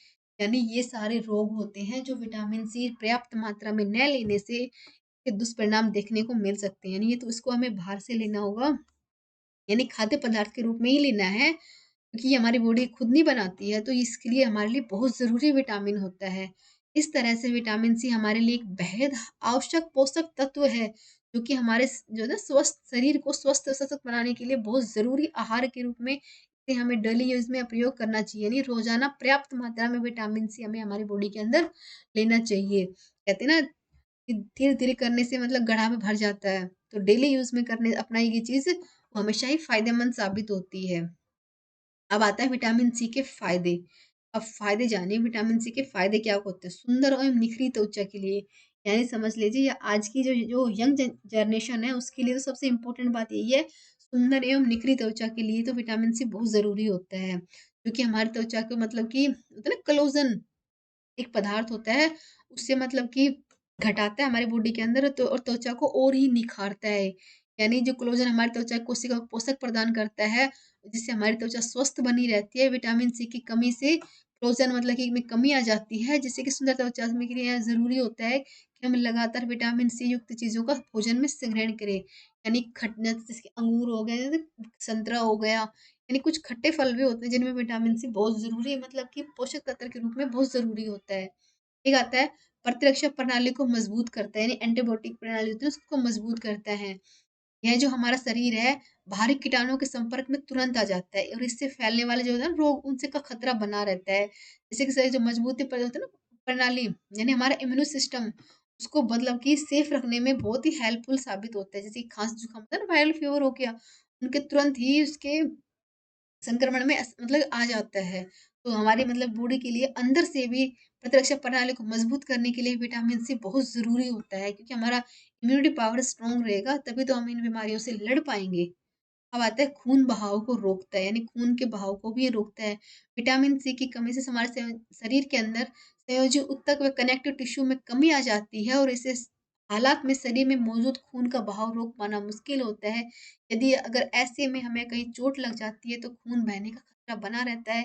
यानी ये सारे रोग होते हैं जो विटामिन सी पर्याप्त मात्रा में न लेने से के दुष्परिणाम देखने को मिल सकते हैं। यानी ये तो इसको हमें बाहर से लेना होगा, यानी खाद्य पदार्थ के रूप में ही लेना है, क्योंकि ये हमारी बॉडी खुद नहीं बनाती है, तो इसके लिए हमारे लिए बहुत ज़रूरी विटामिन होता है। इस तरह से विटामिन सी हमारे लिए एक बेहद आवश्यक पोषक तत्व है, जो कि हमारे जो है ना स्वस्थ शरीर को स्वस्थ और सशक्त बनाने के लिए बहुत ज़रूरी आहार के रूप में इसे हमें डेली यूज़ में प्रयोग करना चाहिए। यानी रोज़ाना पर्याप्त मात्रा में विटामिन सी हमें हमारी बॉडी के अंदर लेना चाहिए। कहते हैं ना कि धीरे-धीरे करने से मतलब घड़ा में भर जाता है, तो डेली यूज़ में करने अपनाई ये चीज़ हमेशा ही फ़ायदेमंद साबित होती है। अब आता है विटामिन सी के फ़ायदे। अब फ़ायदे जानिए विटामिन सी के फ़ायदे क्या होते हैं? सुंदर और निखरी त्वचा के लिए, यानी समझ लीजिए आज की जो जो यंग जनरेशन है उसके लिए तो सबसे इम्पोर्टेंट बात यही है, सुंदर एवं निखरी त्वचा के लिए तो विटामिन सी बहुत ज़रूरी होता है। क्योंकि हमारी त्वचा को मतलब कि होता है ना कोलेजन एक पदार्थ होता है, उससे मतलब कि घटाता है हमारी बॉडी के अंदर तो और त्वचा को और ही निखारता है। यानी जो कोलेजन हमारी त्वचा कोशिका को पोषक प्रदान करता है, जिससे हमारी त्वचा स्वस्थ बनी रहती है। विटामिन सी की कमी से कोलेजन मतलब कि में कमी आ जाती है, जिससे कि सुंदर त्वचा में के लिए ज़रूरी होता है कि हम लगातार विटामिन सी युक्त चीज़ों का भोजन में ग्रहण करें। यानी जैसे कि अंगूर हो गया, जैसे संतरा हो गया, यानी कुछ खट्टे फल भी होते हैं जिनमें विटामिन सी बहुत ज़रूरी मतलब कि पोषक तत्व के रूप में बहुत ज़रूरी होता है। एक आता है प्रतिरक्षा प्रणाली को मजबूत करता है, यानी एंटीबायोटिक प्रणाली होती है उसको मजबूत करता है। यह जो हमारा शरीर है बाहरी कीटाणुओं के संपर्क में तुरंत आ जाता है और इससे फैलने वाले जो है ना रोग उनसे का खतरा बना रहता है। जैसे कि शरीर जो मजबूती होता है ना प्रणाली यानी हमारा इम्यून सिस्टम उसको मतलब कि सेफ रखने में बहुत ही हेल्पफुल साबित होता है। जैसे कि खांसी जुकाम होता है ना वायरल फीवर हो गया, उनके तुरंत ही उसके संक्रमण में मतलब आ जाता है। तो हमारी मतलब बॉडी के लिए अंदर से भी प्रतिरक्षा प्रणाली को मजबूत करने के लिए विटामिन सी बहुत ज़रूरी होता है, क्योंकि हमारा इम्यूनिटी पावर स्ट्रॉन्ग रहेगा तभी तो हम इन बीमारियों से लड़ पाएँगे। अब आता है खून बहाव को रोकता है, यानी खून के बहाव को भी ये रोकता है। विटामिन सी की कमी से हमारे शरीर के अंदर संयोजी ऊतक व कनेक्टिव टिश्यू में कमी आ जाती है और इससे हालात में शरीर में मौजूद खून का बहाव रोक पाना मुश्किल होता है। यदि अगर ऐसे में हमें कहीं चोट लग जाती है तो खून बहने का खतरा बना रहता है।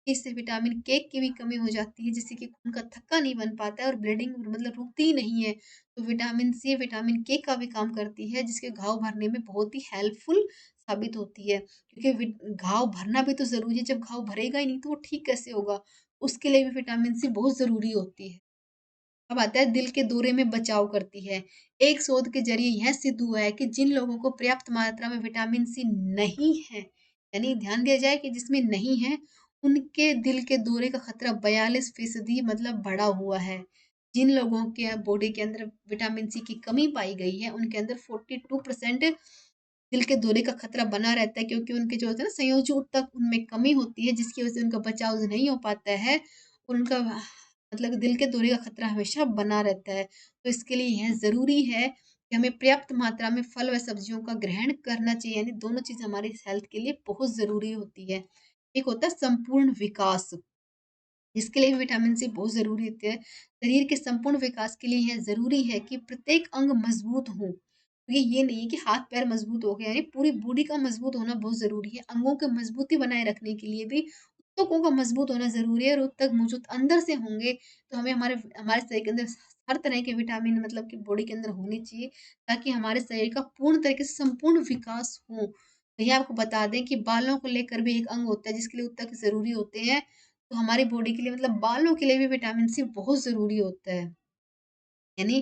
इससे विटामिन के की भी कमी हो जाती है जिससे कि खून का थक्का नहीं बन पाता है और ब्लीडिंग मतलब रुकती ही नहीं है। तो विटामिन सी विटामिन के का भी काम करती है जिसके घाव भरने में बहुत ही हेल्पफुल साबित होती है। क्योंकि घाव भरना भी तो ज़रूरी है, जब घाव भरेगा ही नहीं तो वो ठीक कैसे होगा? उसके लिए भी विटामिन सी बहुत ज़रूरी होती है। अब आता है दिल के दौरे में बचाव करती है। एक शोध के ज़रिए यह सिद्ध हुआ है कि जिन लोगों को पर्याप्त मात्रा में विटामिन सी नहीं है, यानी ध्यान दिया जाए कि जिसमें नहीं है, उनके दिल के दौरे का खतरा 42% मतलब बढ़ा हुआ है। जिन लोगों के बॉडी के अंदर विटामिन सी की कमी पाई गई है, उनके अंदर 42% दिल के दौरे का खतरा बना रहता है, क्योंकि उनके जो होता है ना संयोजी ऊतक, उनमें कमी होती है, जिसकी वजह से उनका बचाव नहीं हो पाता है। उनका मतलब दिल के दौरे का खतरा हमेशा बना रहता है। तो इसके लिए यह ज़रूरी है कि हमें पर्याप्त मात्रा में फल व सब्जियों का ग्रहण करना चाहिए, यानी दोनों चीज़ हमारी हेल्थ के लिए बहुत ज़रूरी होती है। एक होता है संपूर्ण विकास, जिसके लिए विटामिन सी बहुत ज़रूरी होती है। शरीर के संपूर्ण विकास के लिए यह ज़रूरी है कि प्रत्येक अंग मजबूत हो। तो ये नहीं है कि हाथ पैर मजबूत हो गए, यानी पूरी बॉडी का मजबूत होना बहुत ज़रूरी है। अंगों की मजबूती बनाए रखने के लिए भी ऊतकों का मजबूत होना ज़रूरी है, और ऊतक मौजूद अंदर से होंगे तो हमें हमारे हमारे शरीर के अंदर हर तरह के विटामिन मतलब कि बॉडी के अंदर होनी चाहिए, ताकि हमारे शरीर का पूर्ण तरीके से संपूर्ण विकास हो। तो ये आपको बता दें कि बालों को लेकर भी एक अंग होता है जिसके लिए ऊतक ज़रूरी होते हैं। तो हमारी बॉडी के लिए मतलब बालों के लिए भी विटामिन सी बहुत ज़रूरी होता है। यानी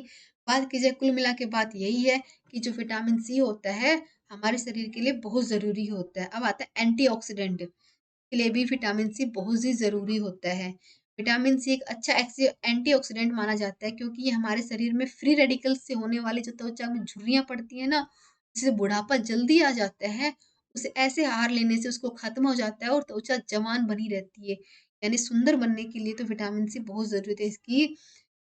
बात की जाए कुल मिला के बात यही है कि जो विटामिन सी होता है हमारे शरीर के लिए बहुत ज़रूरी होता है। अब आता है एंटीऑक्सीडेंट के लिए भी विटामिन सी बहुत ही ज़रूरी होता है। विटामिन सी एक अच्छा एंटीऑक्सीडेंट माना जाता है, क्योंकि ये हमारे शरीर में फ्री रेडिकल से होने वाली जो त्वचा में झुर्रियाँ पड़ती हैं ना, जिससे बुढ़ापा जल्दी आ जाता है, उसे ऐसे आहार लेने से उसको खत्म हो जाता है और त्वचा जवान बनी रहती है। यानी सुंदर बनने के लिए तो विटामिन सी बहुत ज़रूरी है। इसकी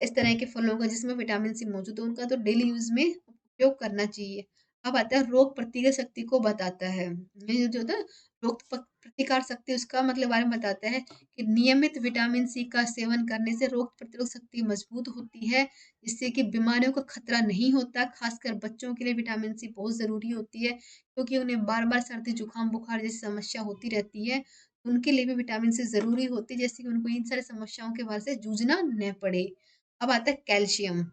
इस तरह के फलों का जिसमें विटामिन सी मौजूद है, उनका तो डेली यूज़ में उपयोग करना चाहिए। अब आता है रोग प्रतिरोधक शक्ति को बताता है। ये जो होता है प्रतिकार शक्ति, उसका मतलब बारे में बताता है कि नियमित विटामिन सी का सेवन करने से रोग प्रतिरोधक शक्ति मजबूत होती है, जिससे कि बीमारियों का खतरा नहीं होता। खासकर बच्चों के लिए विटामिन सी बहुत ज़रूरी होती है, क्योंकि उन्हें बार-बार सर्दी, जुकाम, बुखार जैसी समस्या होती रहती है। उनके लिए भी विटामिन सी ज़रूरी होती है, जैसे कि उनको इन सारी समस्याओं के वजह से जूझना न पड़े। अब आता है कैल्शियम।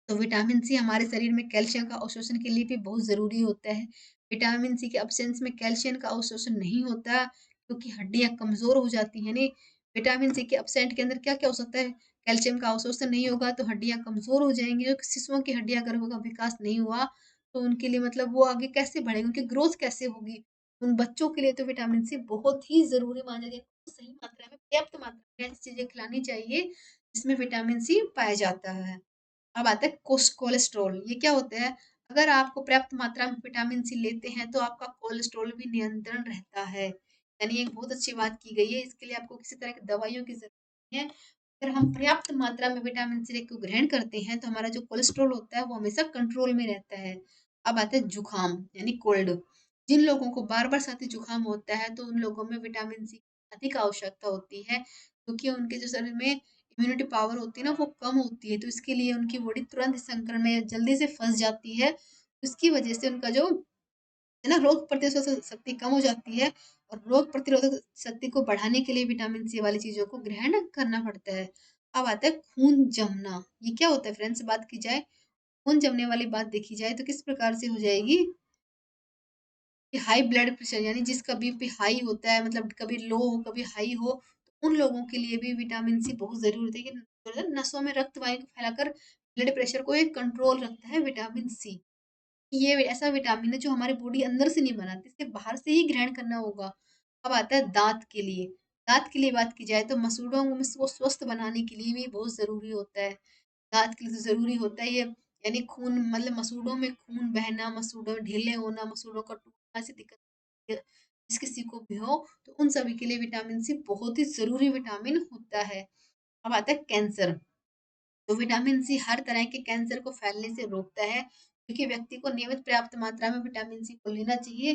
तो विटामिन सी हमारे शरीर में कैल्शियम का अवशोषण के लिए भी बहुत ज़रूरी होता है। विटामिन सी के अब्सेंस में कैल्शियम का अवशोषण नहीं होता, क्योंकि हड्डियाँ कमज़ोर हो जाती हैं। नहीं, विटामिन सी के अब्सेंट के अंदर क्या-क्या हो सकता है? कैल्शियम का अवशोषण नहीं होगा तो हड्डियाँ कमज़ोर हो जाएँगी। जो शिशुओं की हड्डियाँ अगर उनका विकास नहीं हुआ, तो उनके लिए मतलब वो आगे कैसे बढ़ेंगे? उनकी ग्रोथ कैसे होगी? उन बच्चों के लिए तो विटामिन सी बहुत ही ज़रूरी माना गया है। सही मात्रा में, पर्याप्त मात्रा में ऐसी चीज़ें खिलानी चाहिए, जिसमें विटामिन सी पाया जाता है। अब आता है कोलेस्ट्रॉल। ये क्या होता है? अगर आपको पर्याप्त मात्रा में विटामिन सी लेते हैं तो आपका कोलेस्ट्रॉल भी नियंत्रण रहता है। यानी एक बहुत अच्छी बात की गई है। इसके लिए आपको किसी तरह की दवाइयों की ज़रूरत नहीं है। अगर हम पर्याप्त मात्रा में विटामिन सी को ग्रहण करते हैं तो हमारा जो कोलेस्ट्रॉल होता है वो हमेशा कंट्रोल में रहता है। अब आता है जुकाम यानी कोल्ड। जिन लोगों को बार-बार सर्दी जुकाम होता है तो उन लोगों में विटामिन सी की अधिक आवश्यकता होती है, क्योंकि उनके जो शरीर में इम्यूनिटी पावर होती है ना वो कम होती है, तो इसके लिए उनकी बॉडी तुरंत इस संक्रमण में जल्दी से फँस जाती है। उसकी वजह से उनका जो है ना रोग प्रतिरोधक शक्ति कम हो जाती है, और रोग प्रतिरोधक शक्ति को बढ़ाने के लिए विटामिन सी वाली चीज़ों को ग्रहण करना पड़ता है। अब आता है खून जमना। ये क्या होता है फ्रेंड्स? बात की जाए खून जमने वाली बात देखी जाए तो किस प्रकार से हो जाएगी कि हाई ब्लड प्रेशर, यानी जिसका बीपी हाई होता है, मतलब कभी लो हो कभी हाई हो, तो उन लोगों के लिए भी विटामिन सी बहुत ज़रूरी होती है, कि जो है नसों में रक्त वायु को फैलाकर ब्लड प्रेशर को एक कंट्रोल रखता है विटामिन सी। ये ऐसा विटामिन है जो हमारी बॉडी अंदर से नहीं बनाती, इसे बाहर से ही ग्रहण करना होगा। अब आता है दाँत के लिए। दाँत के लिए बात की जाए तो मसूड़ों में को स्वस्थ बनाने के लिए भी बहुत ज़रूरी होता है। दाँत के लिए तो ज़रूरी होता ही है, यानी खून मतलब मसूड़ों में खून बहना, मसूड़ों ढीले होना, मसूड़ों का टूटना, ऐसी दिक्कत जिस किसी को भी हो, तो उन सभी के लिए विटामिन सी बहुत ही ज़रूरी विटामिन होता है। अब आता है कैंसर। तो विटामिन सी हर तरह के कैंसर को फैलने से रोकता है, क्योंकि व्यक्ति को नियमित पर्याप्त मात्रा में विटामिन सी को लेना चाहिए,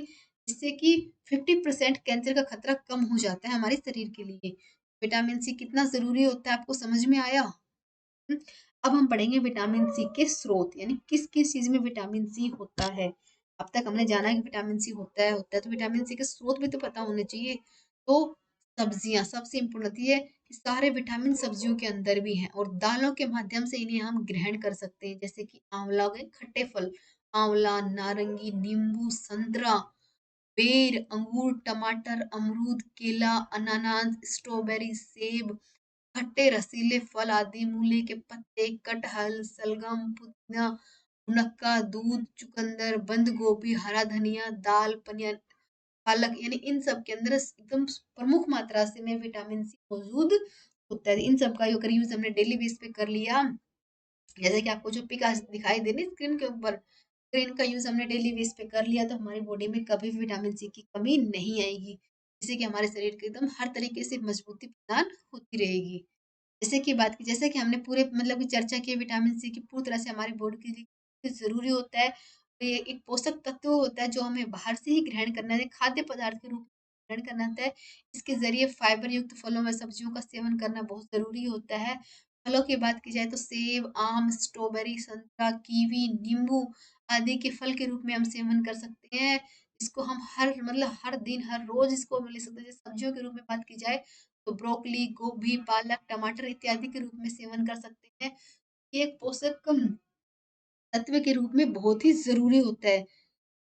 जिससे कि 50% कैंसर का खतरा कम हो जाता है हमारे शरीर के लिए। विटामिन सी कितना ज़रूरी होता है आपको समझ में आया? हुँ। अब हम पढ़ेंगे विटामिन सी के स्रोत, यानी किस-किस चीज़ में विटामिन सी होता है। अब तक हमने जाना है कि विटामिन सी होता है, तो विटामिन सी के स्रोत भी तो पता होने चाहिए। तो सब्जियाँ सबसे इम्पोर्टेंट होती है कि सारे विटामिन सब्जियों के अंदर भी हैं, और दालों के माध्यम से इन्हें हम ग्रहण कर सकते हैं, जैसे कि आँवला हो गए खट्टे फल, आँवला, नारंगी, नींबू, संतरा, बेर, अंगूर, टमाटर, अमरूद, केला, अनानास, स्ट्रॉबेरी, सेब, खट्टे रसीले फल आदि, मूली के पत्ते, कटहल, सलगम, पुदीना, मुनक्का, दूध, चुकंदर, बंद गोभी, हरा धनिया, दाल, पनियर, पालक, यानी इन सब के अंदर एकदम प्रमुख मात्रा से में विटामिन सी मौजूद होता है। इन सब का अगर यूज़ हमने डेली बेस पे कर लिया, जैसे कि आपको जो पिक आज दिखाई दे रही स्क्रीन के ऊपर, स्क्रीन का यूज़ हमने डेली बेस पे कर लिया तो हमारी बॉडी में कभी भी विटामिन सी की कमी नहीं आएगी, जिससे कि हमारे शरीर को एकदम हर तरीके से मजबूती प्रदान होती रहेगी। जैसे कि हमने पूरे मतलब की चर्चा की विटामिन सी की पूरी तरह से हमारी बॉडी के लिए ज़रूरी होता है। तो ये एक पोषक तत्व होता है जो हमें बाहर से ही ग्रहण करना है, खाद्य पदार्थ के रूप में ग्रहण करना होता है। इसके ज़रिए फाइबर युक्त फलों व सब्जियों का सेवन करना बहुत ज़रूरी होता है। फलों की बात की जाए तो सेब, आम, स्ट्रॉबेरी, संतरा, कीवी, नींबू आदि के फल के रूप में हम सेवन कर सकते हैं। इसको हम हर दिन, हर रोज़ इसको हम ले सकते हैं। जैसे सब्जियों के रूप में बात की जाए तो ब्रोकली, गोभी, पालक, टमाटर इत्यादि के रूप में सेवन कर सकते हैं। ये एक पोषक तत्व के रूप में बहुत ही ज़रूरी होता है।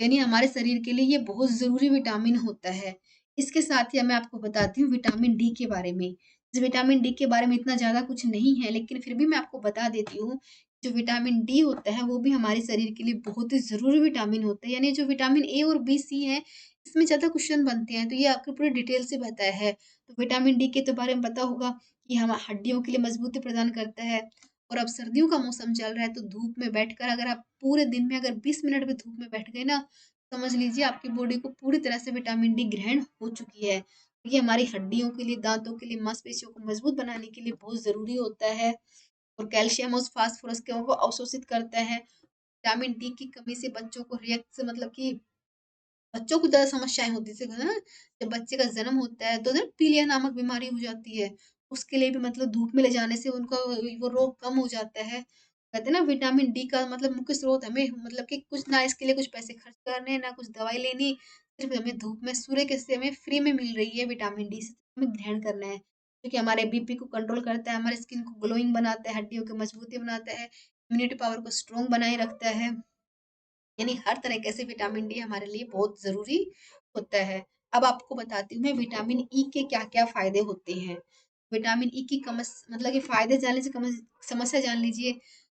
यानी हमारे शरीर के लिए ये बहुत ज़रूरी विटामिन होता है। इसके साथ ही मैं आपको बताती हूँ विटामिन डी के बारे में। विटामिन डी के बारे में इतना ज़्यादा कुछ नहीं है, लेकिन फिर भी मैं आपको बता देती हूँ, जो विटामिन डी होता है वो भी हमारे शरीर के लिए बहुत ही ज़रूरी विटामिन होता है। यानी जो विटामिन ए और बी, सी है, इसमें ज़्यादा क्वेश्चन बनते हैं, तो ये आपको पूरी डिटेल से बताया है। तो विटामिन डी के तो बारे में पता होगा कि हम हड्डियों के लिए मजबूती प्रदान करता है। और अब सर्दियों का मौसम चल रहा है तो धूप में बैठकर अगर आप पूरे दिन में अगर 20 मिनट भी धूप में बैठ गए ना, समझ लीजिए आपकी बॉडी को पूरी तरह से विटामिन डी ग्रहण हो चुकी है। ये हमारी हड्डियों के लिए, दांतों के लिए, मांसपेशियों को मजबूत बनाने के लिए बहुत ज़रूरी होता है। और कैल्शियम और फास्फोरस को अवशोषित करता है। विटामिन डी की कमी से बच्चों को रिएक्ट मतलब कि बच्चों को ज़्यादा समस्याएँ होती हैं। जैसे ना जब बच्चे का जन्म होता है तो ना पीलिया नामक बीमारी हो जाती है। उसके लिए भी मतलब धूप में ले जाने से उनका वो रोग कम हो जाता है। कहते हैं ना विटामिन डी का मतलब मुख्य स्रोत हमें मतलब कि कुछ ना इसके लिए कुछ पैसे खर्च करने, ना कुछ दवाई लेनी, सिर्फ़ हमें धूप में सूर्य के से हमें फ्री में मिल रही है विटामिन डी से हमें ग्रहण करना है। क्योंकि हमारे बीपी को कंट्रोल करता है, हमारे स्किन को ग्लोइंग बनाता है, हड्डियों की मजबूती बनाता है, इम्यूनिटी पावर को स्ट्रॉन्ग बनाए रखता है। यानी हर तरीके से विटामिन डी हमारे लिए बहुत ज़रूरी होता है। अब आपको बताती हूँ मैं विटामिन ई के क्या-क्या फ़ायदे होते हैं। विटामिन ई की मतलब कि फ़ायदे जानने से समस्या जान लीजिए।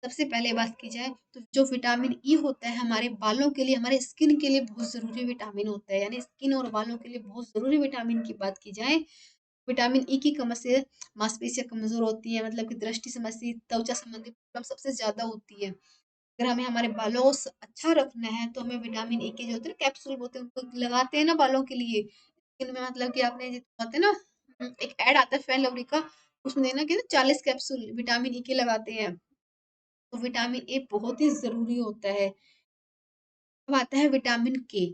सबसे पहले बात की जाए तो जो विटामिन ई होता है हमारे बालों के लिए, हमारे स्किन के लिए बहुत ज़रूरी विटामिन होता है। यानी स्किन और बालों के लिए बहुत ज़रूरी विटामिन की बात की जाए, विटामिन ई की कमी से मांसपेशियाँ कमज़ोर होती हैं, मतलब कि दृष्टि समस्या, त्वचा संबंधी प्रॉब्लम सबसे ज़्यादा होती है। अगर हमें हमारे बालों को अच्छा रखना है तो हमें विटामिन ए के जो होते हैं कैप्सूल होते हैं उनको लगाते हैं ना बालों के लिए, इनमें मतलब कि आपने होते हैं ना, एक ऐड आता है फेयर लवली का, उसमें देना कि 40 कैप्सूल विटामिन ई के लगाते हैं। तो विटामिन ए बहुत ही जरूरी होता है। अब आता है विटामिन के।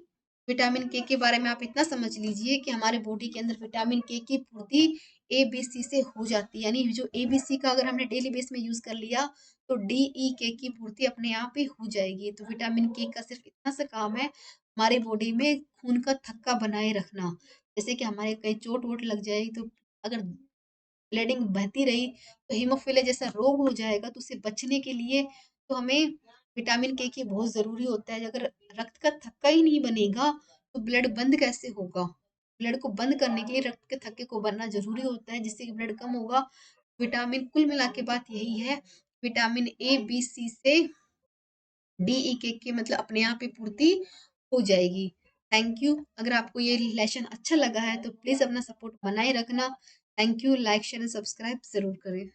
विटामिन के बारे में आप इतना समझ लीजिए कि हमारे बॉडी के अंदर विटामिन के की पूर्ति ए बी सी से हो जाती है। यानी जो ए बी सी का अगर हमने डेली बेस में यूज कर लिया तो डी ई के की पूर्ति अपने आप ही हो जाएगी। तो विटामिन के का सिर्फ इतना सा काम है हमारी बॉडी में खून का थक्का बनाए रखना। जैसे कि हमारे कहीं चोट वोट लग जाएगी तो अगर ब्लीडिंग बहती रही तो हीमोफीलिया जैसा रोग हो जाएगा। तो उससे बचने के लिए तो हमें विटामिन के की बहुत ज़रूरी होता है। अगर रक्त का थक्का ही नहीं बनेगा तो ब्लड बंद कैसे होगा? ब्लड को बंद करने के लिए रक्त के थक्के को बनना ज़रूरी होता है, जिससे कि ब्लड कम होगा। विटामिन कुल मिला के बात यही है, विटामिन ए, बी, सी से डी, ई के मतलब अपने आप ही पूर्ति हो जाएगी। Thank you. अगर आपको ये लेसन अच्छा लगा है तो प्लीज़ अपना सपोर्ट बनाए रखना। Thank you. Like, share and subscribe ज़रूर करें।